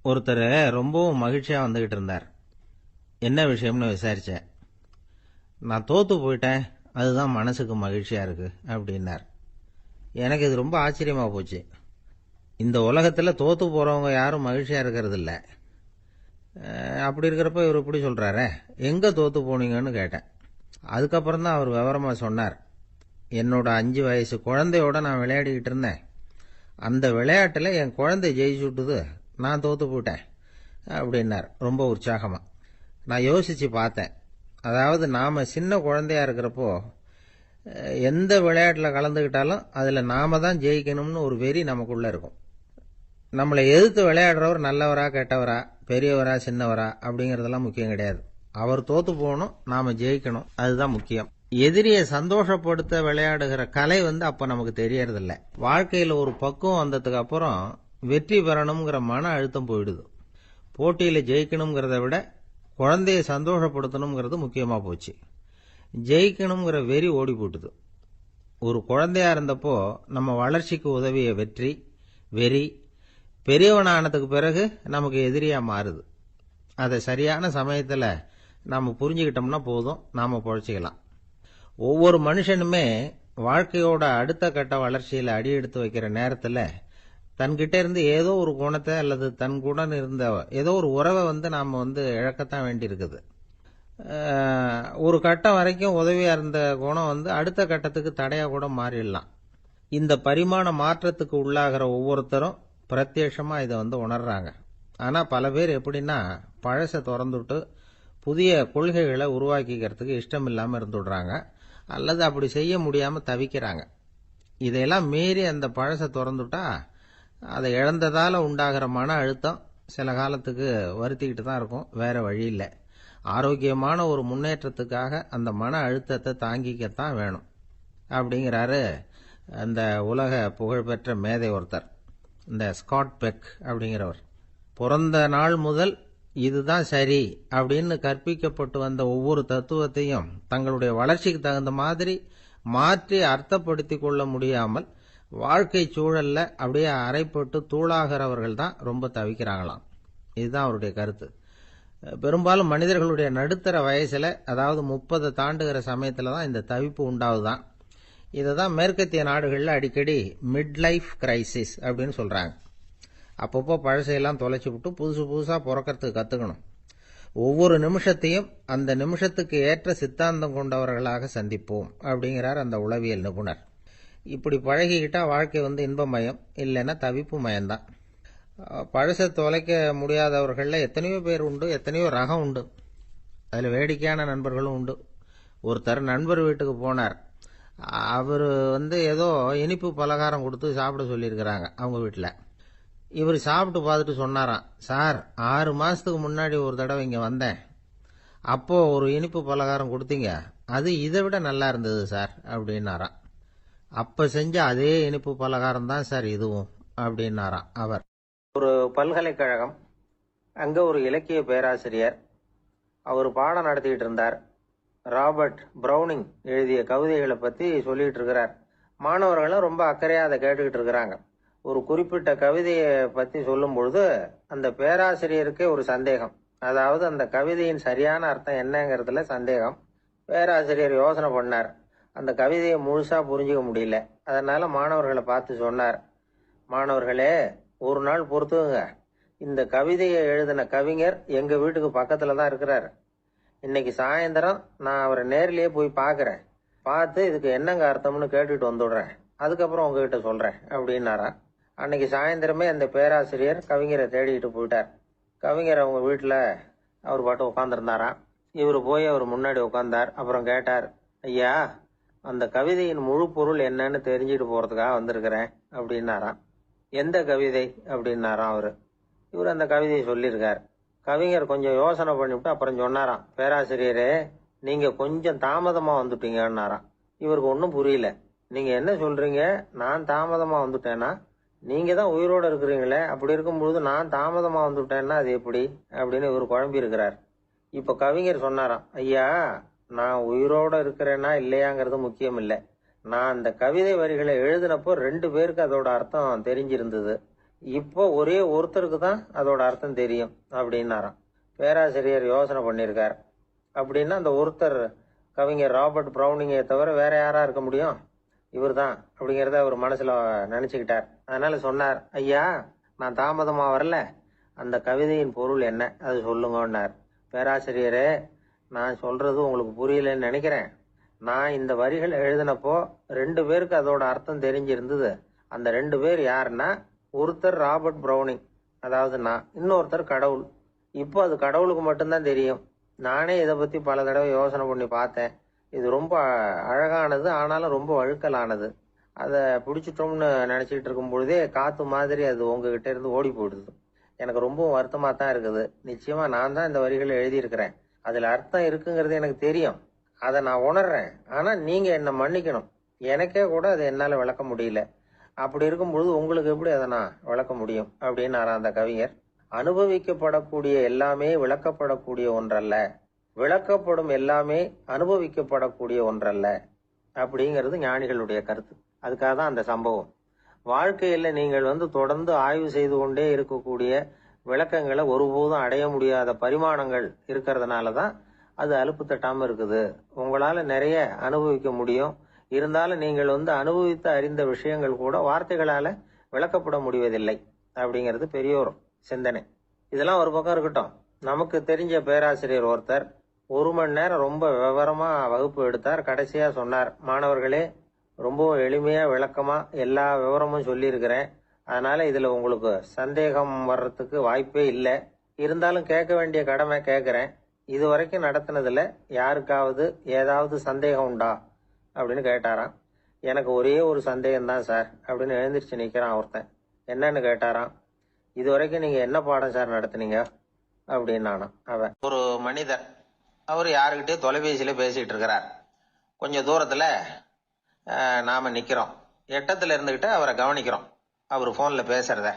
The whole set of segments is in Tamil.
ஒருத்தர் ரொம்பவும் மகிழ்ச்சியா வந்துகிட்டு இருந்தார். என்ன விஷயம்னு விசாரிச்சேன். நான் தோத்து போயிட்டேன், அதுதான் மனசுக்கு மகிழ்ச்சியா இருக்கு அப்படின்னார். எனக்கு இது ரொம்ப ஆச்சரியமா போச்சு. இந்த உலகத்துல தோத்து போறவங்க யாரும் மகிழ்ச்சியா இருக்கிறது இல்ல. அப்படி இருக்கிறப்ப இவர் இப்படி சொல்றாரே, எங்க தோத்து போனீங்கன்னு கேட்டேன். அதுக்கப்புறம் தான் அவர் விவரமா சொன்னார். என்னோட 5 வயசு குழந்தையோட நான் விளையாடிக்கிட்டு இருந்தேன். அந்த விளையாட்டுல என் குழந்தை ஜெயிச்சு விட்டுது, நான் தோத்து போயிட்டேன் அப்படின்னார் ரொம்ப உற்சாகமா. நான் யோசிச்சு பார்த்தேன். அதாவது நாம சின்ன குழந்தையா இருக்கிறப்போ எந்த விளையாட்டுல கலந்துக்கிட்டாலும் அதுல நாம தான் ஜெயிக்கணும்னு ஒரு வெறி நமக்குள்ள இருக்கும். நம்மளை எதிர்த்து விளையாடுறவர் நல்லவரா கெட்டவரா, பெரியவரா சின்னவரா அப்படிங்கறதெல்லாம் முக்கியம் கிடையாது. அவர் தோத்து போகணும், நாம ஜெயிக்கணும், அதுதான் முக்கியம். எதிரியை சந்தோஷப்படுத்த விளையாடுகிற கலை அப்ப நமக்கு தெரியறதில்ல. வாழ்க்கையில ஒரு பக்குவம் வந்ததுக்கு அப்புறம் வெற்றி பெறணுங்கிற மன அழுத்தம் போயிடுது. போட்டியில ஜெயிக்கணுங்கிறத விட குழந்தைய சந்தோஷப்படுத்தணுங்கிறது முக்கியமா போச்சு. ஜெயிக்கணுங்கிற வெறி ஓடி போட்டுது. ஒரு குழந்தையா இருந்தப்போ நம்ம வளர்ச்சிக்கு உதவிய வெறி பெரியவனானதுக்கு பிறகு நமக்கு எதிரியா மாறுது. அதை சரியான சமயத்துல நாம புரிஞ்சுக்கிட்டோம்னா போதும், நாம பொழைச்சிக்கலாம். ஒவ்வொரு மனுஷனுமே வாழ்க்கையோட அடுத்த கட்ட வளர்ச்சியில அடி எடுத்து வைக்கிற நேரத்துல தன்கிட்ட இருந்து ஏதோ ஒரு குணத்தை அல்லது தன் குணம் இருந்த ஏதோ ஒரு உறவை நாம இழக்கத்தான் வேண்டி இருக்குது. ஒரு கட்டம் வரைக்கும் உதவியா இருந்த குணம் அடுத்த கட்டத்துக்கு தடையா கூட மாறிடலாம். இந்த பரிமாண மாற்றத்துக்கு உள்ளாகிற ஒவ்வொருத்தரும் பிரத்யட்சமா இதை உணர்றாங்க. ஆனா பல பேர் எப்படின்னா, பழச திறந்துட்டு புதிய கொள்கைகளை உருவாக்கிக்கிறதுக்கு இஷ்டம் இல்லாம இருந்துடுறாங்க, அல்லது அப்படி செய்ய முடியாம தவிக்கிறாங்க. இதையெல்லாம் மீறி அந்த பழச திறந்துட்டா அதை இழந்ததால உண்டாகிற மன அழுத்தம் சில காலத்துக்கு வருத்திக்கிட்டு தான் இருக்கும், வேற வழி இல்லை. ஆரோக்கியமான ஒரு முன்னேற்றத்துக்காக அந்த மன அழுத்தத்தை தாங்கிக்கத்தான் வேணும் அப்படிங்கிறாரு அந்த உலக புகழ்பெற்ற மேதை ஒருத்தர், இந்த ஸ்காட் பெக் அப்படிங்கிறவர். பிறந்த நாள் முதல் இதுதான் சரி அப்படின்னு கற்பிக்கப்பட்டு வந்த ஒவ்வொரு தத்துவத்தையும் தங்களுடைய வளர்ச்சிக்கு தகுந்த மாதிரி மாற்றி அர்த்தப்படுத்தி கொள்ள முடியாமல் வாழ்க்கை சூழல்ல அப்படியே அரைப்பட்டு தூளாகிறவர்கள் தான் ரொம்ப தவிக்கிறாங்களாம். இதுதான் அவருடைய கருத்து. பெரும்பாலும் மனிதர்களுடைய நடுத்தர வயசுல, அதாவது 30 தாண்டுகிற சமயத்துல தான் இந்த தவிப்பு உண்டாவுதான். இததான் மேற்கத்திய நாடுகள்ல அடிக்கடி மிட் லைஃப் கிரைசிஸ் அப்படின்னு சொல்றாங்க. அப்பப்போ பழசையெல்லாம் தொலைச்சு விட்டு புதுசு புதுசா பிறக்கிறதுக்கு கத்துக்கணும். ஒவ்வொரு நிமிஷத்தையும் அந்த நிமிஷத்துக்கு ஏற்ற சித்தாந்தம் கொண்டவர்களாக சந்திப்போம் அப்படிங்கிறார் அந்த உளவியல் நிபுணர். இப்படி பழகிக்கிட்டா வாழ்க்கை இன்பமயம், இல்லைன்னா தவிப்பு மயம்தான். பழச தொலைக்க முடியாதவர்கள்ல எத்தனையோ பேர் உண்டு, எத்தனையோ ரகம் உண்டு. அதுல வேடிக்கையான நண்பர்களும் உண்டு. ஒருத்தர் நண்பர் வீட்டுக்கு போனார். அவரு ஏதோ இனிப்பு பலகாரம் கொடுத்து சாப்பிட சொல்லியிருக்கிறாங்க அவங்க வீட்டுல. இவர் சாப்பிட்டு பார்த்துட்டு சொன்னாராம், சார் 6 மாசத்துக்கு முன்னாடி ஒரு தடவை இங்க வந்தேன், அப்போ ஒரு இனிப்பு பலகாரம் கொடுத்தீங்க, அது இதை விட நல்லா இருந்தது சார் அப்படின்னாராம். அப்ப செஞ்ச அதே இனிப்பு பலகாரம் தான் சார் இதுவும் அப்படின்னாராம் அவர். ஒரு பல்கலைக்கழகம், அங்க ஒரு இலக்கிய பேராசிரியர், அவர் பாடம் நடத்திட்டு இருந்தார். ராபர்ட் பிரௌனிங் எழுதிய கவிதைகளை பத்தி சொல்லிட்டு இருக்கிறார். மாணவர்களும் ரொம்ப அக்கறையா அதை கேட்டுக்கிட்டு இருக்கிறாங்க. ஒரு குறிப்பிட்ட கவிதையை பத்தி சொல்லும் பொழுது அந்த பேராசிரியருக்கே ஒரு சந்தேகம். அதாவது அந்த கவிதையின் சரியான அர்த்தம் என்னங்கிறதுல சந்தேகம். பேராசிரியர் யோசனை பண்ணார். அந்த கவிதையை முழுசா புரிஞ்சுக்க முடியல. அதனால மாணவர்களை பார்த்து சொன்னார், மாணவர்களே, ஒரு நாள் பொறுத்துங்க, இந்த கவிதையை எழுதின கவிஞர் எங்க வீட்டுக்கு பக்கத்துல தான் இருக்கிறாரு. இன்னைக்கு சாயந்தரம் நான் அவரை நேரிலேயே போய் பாக்குறேன், பார்த்து இதுக்கு என்னங்க அர்த்தம்னு கேட்டுட்டு வந்துடுறேன், அதுக்கப்புறம் உங்ககிட்ட சொல்றேன் அப்படின்னாரா. அன்னைக்கு சாயந்தரமே அந்த பேராசிரியர் கவிஞரை தேடிக்கிட்டு போயிட்டார். கவிஞர் அவங்க வீட்டுல அவர் பாட்டு உட்காந்துருந்தாராம். இவர் போய் அவர் முன்னாடி உட்கார்ந்தார். அப்புறம் கேட்டார், ஐயா, அந்த கவிதையின் முழு பொருள் என்னன்னு தெரிஞ்சுட்டு போறதுக்காக வந்திருக்கிறேன் அப்படின்னாராம். எந்த கவிதை அப்படின்னாராம் அவரு. இவர் அந்த கவிதையை சொல்லியிருக்கார். கவிஞர் கொஞ்சம் யோசனை பண்ணிவிட்டு அப்புறம் சொன்னாராம், பேராசிரியரே, நீங்க கொஞ்சம் தாமதமா வந்துட்டீங்கன்னாராம். இவருக்கு ஒன்றும் புரியல. நீங்க என்ன சொல்றீங்க, நான் தாமதமா வந்துட்டேன்னா? நீங்க தான் உயிரோட இருக்கிறீங்களே, அப்படி இருக்கும்பொழுது நான் தாமதமா வந்துட்டேன்னா அது எப்படி அப்படின்னு இவர் குழம்பி இருக்கிறார். இப்ப கவிஞர் சொன்னாராம், ஐயா, நான் உயிரோட இருக்கிறேன்னா இல்லையாங்கிறது முக்கியம் இல்லை. நான் அந்த கவிதை வரிகளை எழுதினப்போ 2 பேருக்கு அதோட அர்த்தம் தெரிஞ்சிருந்தது. இப்போ ஒரே ஒருத்தருக்கு தான் அதோட அர்த்தம் தெரியும் அப்படின்னாராம். பேராசிரியர் யோசனை பண்ணியிருக்கார். அப்படின்னா அந்த ஒருத்தர் கவிஞர் ராபர்ட் ப்ரௌனிங்கை தவிர வேற யாரா இருக்க முடியும்? இவர் தான் அப்படிங்கிறத அவர் மனசுல நினைச்சுக்கிட்டார். அதனால சொன்னார், ஐயா, நான் தாமதமா வரல, அந்த கவிதையின் பொருள் என்ன அது சொல்லுங்கன்னார். பேராசிரியரே, நான் சொல்றது உங்களுக்கு புரியலன்னு நினைக்கிறேன். நான் இந்த வரிகள் எழுதினப்போ 2 பேருக்கு அதோட அர்த்தம் தெரிஞ்சிருந்தது. அந்த 2 பேர் யாருன்னா, ஒருத்தர் ராபர்ட் ப்ரௌனிங், அதாவது நான், இன்னொருத்தர் கடவுள். இப்போ அது கடவுளுக்கு மட்டும்தான் தெரியும். நானே இதை பத்தி பல தடவை யோசனை பண்ணி பார்த்தேன். இது ரொம்ப அழகானது, ஆனாலும் ரொம்ப வழுக்கலானது. அதை பிடிச்சிட்டோம்னு நினைச்சிட்டு இருக்கும் பொழுதே காத்து மாதிரி அது உங்ககிட்ட இருந்து ஓடி போயிடுது. எனக்கு ரொம்பவும் வருத்தமா தான் இருக்குது. நிச்சயமா நான் தான் இந்த வரிகளை எழுதியிருக்கிறேன். அதுல அர்த்தம் இருக்குங்கிறது எனக்கு தெரியும். அதை நான் உணர்றேன். ஆனா நீங்க என்னை மன்னிக்கணும். எனக்கே கூட அதை என்னால விளக்க முடியல. அப்படி இருக்கும்பொழுது உங்களுக்கு எப்படி அதை நான் விளக்க முடியும் அப்படின்னாரா அந்த கவிஞர். அனுபவிக்கப்படக்கூடிய எல்லாமே விளக்கப்படக்கூடிய ஒன்றல்ல, விளக்கப்படும் எல்லாமே அனுபவிக்கப்படக்கூடிய ஒன்றல்ல அப்படிங்கிறது ஞானிகளுடைய கருத்து. அதுக்காக தான் அந்த சம்பவம். வாழ்க்கையில நீங்கள் தொடர்ந்து ஆய்வு செய்து கொண்டே இருக்கக்கூடிய விளக்கங்களை ஒருபோதும் அடைய முடியாத பரிமாணங்கள் இருக்கிறதுனால தான் அது அலுப்பு தட்டாம இருக்குது. உங்களால நிறைய அனுபவிக்க முடியும். இருந்தாலும் நீங்கள் அனுபவித்து அறிந்த விஷயங்கள் கூட வார்த்தைகளால விளக்கப்பட முடிவதில்லை அப்படிங்கிறது பெரியோர் சிந்தனை. இதெல்லாம் ஒரு பக்கம் இருக்கட்டும். நமக்கு தெரிஞ்ச பேராசிரியர் ஒருத்தர் 1 மணி நேரம் ரொம்ப விவரமா வகுப்பு எடுத்தார். கடைசியா சொன்னார், மாணவர்களே, ரொம்பவும் எளிமையா விளக்கமா எல்லா விவரமும் சொல்லியிருக்கிறேன். அதனால இதுல உங்களுக்கு சந்தேகம் வர்றதுக்கு வாய்ப்பே இல்லை. இருந்தாலும் கேட்க வேண்டிய கடமை கேட்கிறேன். இது வரைக்கும் நடத்தினதுல யாருக்காவது ஏதாவது சந்தேகம் உண்டா அப்படின்னு கேட்டாராம். எனக்கு ஒரே ஒரு சந்தேகம் தான் சார் அப்படின்னு எழுந்திரிச்சு நிக்கிறான் ஒருத்தன். என்னன்னு கேட்டாராம். இது வரைக்கும் நீங்க என்ன பாடம் சார் நடத்துனீங்க அப்படின்னு அவன். ஒரு மனிதர், அவர் யாருக்கிட்டே தொலைபேசியில பேசிட்டு இருக்கிறார். கொஞ்சம் தூரத்துல நாம நிக்கிறோம். எட்டத்துல இருந்துகிட்டு அவரை கவனிக்கிறோம். அவர் போன்ல பேசுறத,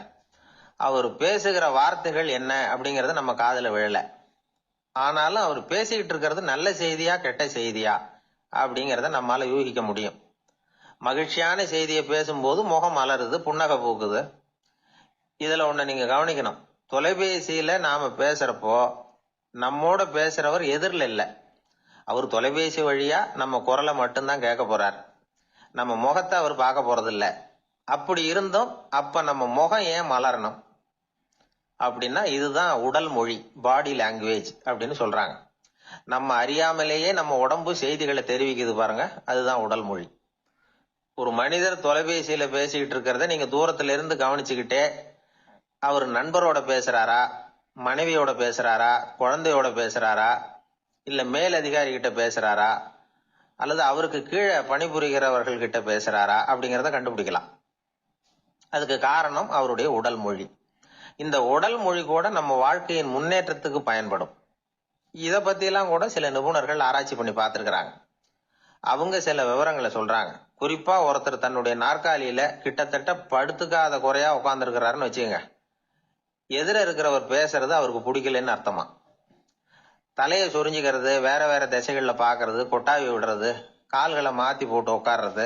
அவர் பேசுகிற வார்த்தைகள் என்ன அப்படிங்கறது நம்ம காதுல விழல. ஆனாலும் அவர் பேசிக்கிட்டு இருக்கிறது நல்ல செய்தியா கெட்ட செய்தியா அப்படிங்கறத நம்மால யூகிக்க முடியும். மகிழ்ச்சியான செய்தியை பேசும்போது முகம் மலருது, புன்னகை பூக்குது. இதுல ஒண்ணு நீங்க கவனிக்கணும். தொலைபேசியில நாம பேசுறப்போ நம்மோட பேசுறவர் எதிரில் இல்ல. அவர் தொலைபேசி வழியா நம்ம குரலை மட்டும்தான் கேட்க போறார். நம்ம முகத்தை அவர் பார்க்க போறது இல்ல. அப்படி இருந்தும் அப்ப நம்ம முகம் ஏன் மலரணும் அப்படின்னா, இதுதான் உடல் மொழி, பாடி லாங்குவேஜ் அப்படின்னு சொல்றாங்க. நம்ம அறியாமலேயே நம்ம உடம்பு செய்திகளை தெரிவிக்குது பாருங்க, அதுதான் உடல் மொழி. ஒரு மனிதர் தொலைபேசியில பேசிக்கிட்டு இருக்கிறத நீங்க தூரத்துல இருந்து கவனிச்சுக்கிட்டே, அவர் நண்பரோட பேசுறாரா, மனைவியோட பேசுறாரா, குழந்தையோட பேசுறாரா, இல்ல மேல் அதிகாரி கிட்ட பேசுறாரா, அல்லது அவருக்கு கீழே பணிபுரிகிறவர்கள் கிட்ட பேசுறாரா அப்படிங்கறத கண்டுபிடிக்கலாம். அதுக்கு காரணம் அவருடைய உடல் மொழி. இந்த உடல் மொழி கூட நம்ம வாழ்க்கையின் முன்னேற்றத்துக்கு பயன்படும். இத பத்தி எல்லாம் கூட சில நிபுணர்கள் ஆராய்ச்சி பண்ணி பார்த்திருக்கிறாங்க. அவங்க சில விவரங்களை சொல்றாங்க. குறிப்பா ஒருத்தர் தன்னுடைய நாற்காலியில கிட்டத்தட்ட படுத்துக்காத குறையா உட்கார்ந்து இருக்கிறாருன்னு வச்சுக்கோங்க. எதிர இருக்கிறவர் பேசுறது அவருக்கு பிடிக்கலன்னு அர்த்தமா. தலையை சொரிஞ்சுக்கிறது, வேற வேற திசைகள்ல பாக்குறது, கொட்டாவி விடுறது, கால்களை மாத்தி போட்டு உட்கார்றது,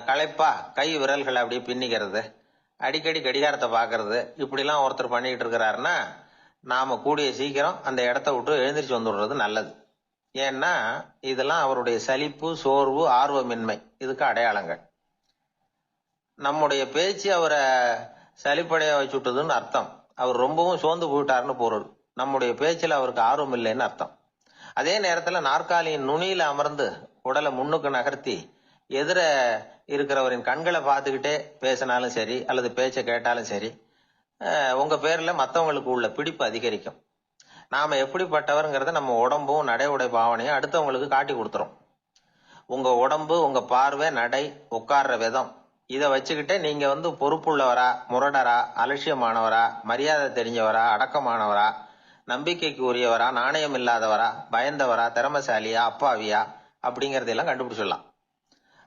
களைப்பா கை விரல்களை அப்படியே பின்னிக்கிறது, அடிக்கடி கடிகாரத்தை பாக்குறது, இப்படிலாம் ஒருத்தர் பண்ணிட்டு இருக்கிறாருன்னா நாம கூடிய சீக்கிரம் அந்த இடத்த விட்டு எழுந்திரிச்சு வந்துடுறது நல்லது. ஏன்னா இதெல்லாம் அவருடைய சலிப்பு, சோர்வு, ஆர்வமின்மை, இதுக்கு அடையாளங்கள். நம்முடைய பேச்சு அவரை சலிப்படைய வச்சுட்டதுன்னு அர்த்தம். அவர் ரொம்பவும் சோர்ந்து போயிட்டாருன்னு பொருள். நம்முடைய பேச்சில் அவருக்கு ஆர்வம் இல்லைன்னு அர்த்தம். அதே நேரத்துல நாற்காலியின் நுனியில அமர்ந்து உடலை முன்னுக்கு நகர்த்தி எதிர இருக்கிறவரின் கண்களை பார்த்துக்கிட்டே பேசினாலும் சரி, அல்லது பேச்சை கேட்டாலும் சரி, உங்க பேர்ல மற்றவங்களுக்கு உள்ள பிடிப்பு அதிகரிக்கும். நாம எப்படிப்பட்டவர்ங்கிறத நம்ம உடம்பும் நடை உடை பாவனையும் அடுத்தவங்களுக்கு காட்டி கொடுத்துரும். உங்க உடம்பு, உங்க பார்வை, நடை, உட்கார்ற விதம், இதை வச்சுக்கிட்டே நீங்க பொறுப்புள்ளவரா, முரடரா, அலட்சியமானவரா, மரியாதை தெரிஞ்சவரா, அடக்கமானவரா, நம்பிக்கைக்கு உரியவரா, நாணயம் இல்லாதவரா, பயந்தவரா, திறமசாலியா, அப்பாவியா அப்படிங்கறதெல்லாம் கண்டுபிடிச்சிடலாம்.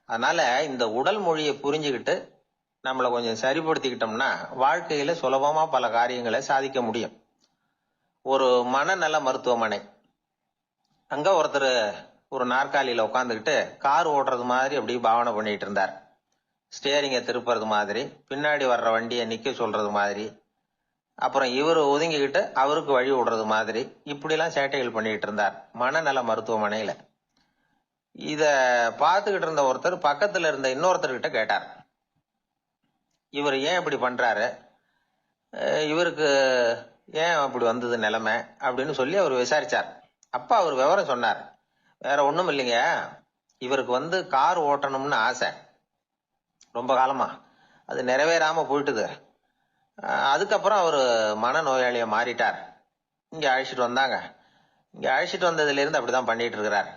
அதனால இந்த உடல் மொழியை புரிஞ்சுக்கிட்டு நம்மளை கொஞ்சம் சரிப்படுத்திக்கிட்டோம்னா வாழ்க்கையில சுலபமா பல காரியங்களை சாதிக்க முடியும். ஒரு மனநல மருத்துவமனை, அங்க ஒருத்தர் ஒரு நாற்காலியில உட்காந்துக்கிட்டு கார் ஓட்டுறது மாதிரி அப்படி பாவனை பண்ணிட்டு இருந்தார். ஸ்டியரிங்கை திருப்புறது மாதிரி, பின்னாடி வர்ற வண்டியை நிக்க சொல்றது மாதிரி, அப்புறம் இவர் ஒதுங்கிக்கிட்டு அவருக்கு வழி விடுறது மாதிரி இப்படிலாம் சேட்டைகள் பண்ணிட்டு இருந்தார் மனநல மருத்துவமனையில. இத பார்த்துக்கிட்டு இருந்த ஒருத்தர் பக்கத்துல இருந்த இன்னொருத்தர்கிட்ட கேட்டார், இவர் ஏன் இப்படி பண்றாரு, இவருக்கு ஏன் அப்படி வந்தது நிலைமை அப்படின்னு சொல்லி அவர் விசாரிச்சார். அப்ப அவர் விவரம் சொன்னார். வேற ஒண்ணும் இல்லைங்க, இவருக்கு கார் ஓட்டணும்னு ஆசை ரொம்ப காலமா, அது நிறைவேறாம போயிட்டுது. அதுக்கப்புறம் அவர் மனநோயாளியா மாறிட்டார். இங்க அழைச்சிட்டு வந்தாங்க. இங்க அழைச்சிட்டு வந்ததுல இருந்து அப்படிதான் பண்ணிட்டு இருக்கிறார்.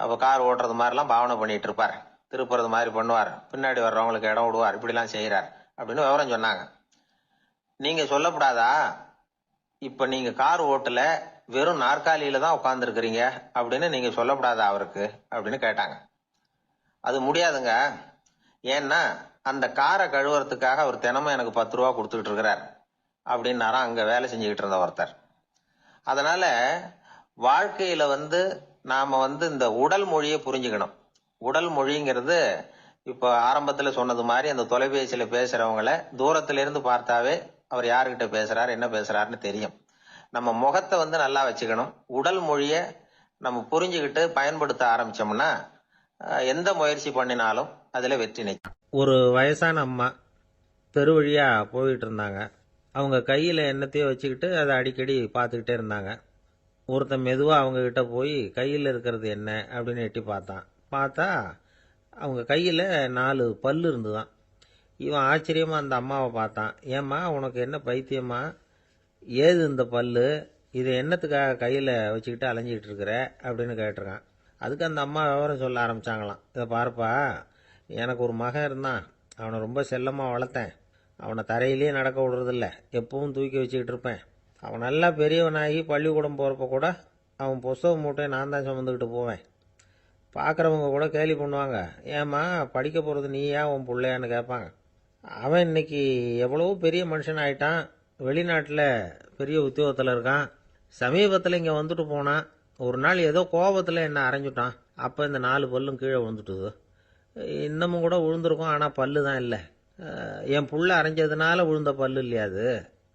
அப்ப கார் ஓட்டுறது மாதிரிலாம் பாவனை பண்ணிட்டு இருப்பார், திருப்புறது மாதிரி பண்ணுவார், பின்னாடி வர்றவங்களுக்கு இடம் விடுவார், இப்படிலாம் செய்யறார் அப்படின்னு விவரம் சொன்னாங்க. நீங்க சொல்லப்படாதா, இப்ப நீங்க கார் ஓட்டல, வெறும் நாற்காலியில தான் உட்கார்ந்து இருக்கிறீங்க அப்படின்னு நீங்க சொல்லப்படாதா அவருக்கு அப்படின்னு கேட்டாங்க. அது முடியாதுங்க, ஏன்னா அந்த காரை கழுவுறதுக்காக அவர் தினமும் எனக்கு 10 ரூபா கொடுத்துட்டு இருக்கிறார் அப்படின்னாராம் அங்க வேலை செஞ்சுக்கிட்டு இருந்த ஒருத்தர். அதனால வாழ்க்கையில நாம இந்த உடல் மொழியை புரிஞ்சுக்கணும். உடல் மொழிங்கிறது இப்ப ஆரம்பத்துல சொன்னது மாதிரி அந்த தொலைபேசியில பேசுறவங்கள தூரத்துல இருந்து பார்த்தாவே அவர் யாருகிட்ட பேசுறாரு என்ன பேசுறாருன்னு தெரியும். நம்ம முகத்தை நல்லா வச்சுக்கணும். உடல் மொழிய நம்ம புரிஞ்சுக்கிட்டு பயன்படுத்த ஆரம்பிச்சோம்னா எந்த முயற்சி பண்ணினாலும் அதுல வெற்றி நிற்கும். ஒரு வயசான அம்மா தெரு வழியா போயிட்டு இருந்தாங்க. அவங்க கையில என்னத்தையோ வச்சுக்கிட்டு அதை அடிக்கடி பார்த்துக்கிட்டே இருந்தாங்க. ஒருத்தன் மெதுவா அவங்க கிட்ட போய் கையில் இருக்கிறது என்ன அப்படின்னு எட்டி பார்த்தான். பார்த்தா அவங்க கையில 4 பல்லு இருந்துதான். இவன் ஆச்சரியமா அந்த அம்மாவை பார்த்தான். ஏம்மா, உனக்கு என்ன பைத்தியமா, ஏது இந்த பல்லு, இதை என்னத்துக்காக கையில வச்சுக்கிட்டு அலைஞ்சிக்கிட்டு இருக்கிற அப்படின்னு கேட்டிருக்கான். அதுக்கு அந்த அம்மா விவரம் சொல்ல ஆரம்பிச்சாங்களாம். இதை பாருப்பா, எனக்கு ஒரு மகன் இருந்தான், அவனை ரொம்ப செல்லமா வளர்த்தேன். அவனை தரையிலேயே நடக்க விடுறதில்ல, எப்பவும் தூக்கி வச்சுக்கிட்டு இருப்பேன். அவன் நல்லா பெரியவனாகி பள்ளிக்கூடம் போகிறப்ப கூட அவன் புஸ்தக மூட்டையை நான் தான் சுமந்துக்கிட்டு போவேன். பார்க்குறவங்க கூட கேலி பண்ணுவாங்க, ஏம்மா படிக்க போகிறது நீயா உன் பிள்ளையான்னு கேட்பாங்க. அவன் இன்னைக்கு எவ்வளவோ பெரிய மனுஷன் ஆயிட்டான், வெளிநாட்டில் பெரிய உத்தியோகத்தில் இருக்கான். சமீபத்தில் இங்கே வந்துட்டு போனான். ஒரு நாள் ஏதோ கோபத்தில் என்ன அரைஞ்சுட்டான். அப்போ இந்த 4 பல்லும் கீழே விழுந்துட்டுது. இன்னமும் கூட விழுந்திருக்கும், ஆனால் பல்லு தான் இல்லை. என் புள்ள அரைஞ்சதுனால விழுந்த பல்லு இல்லையா அது,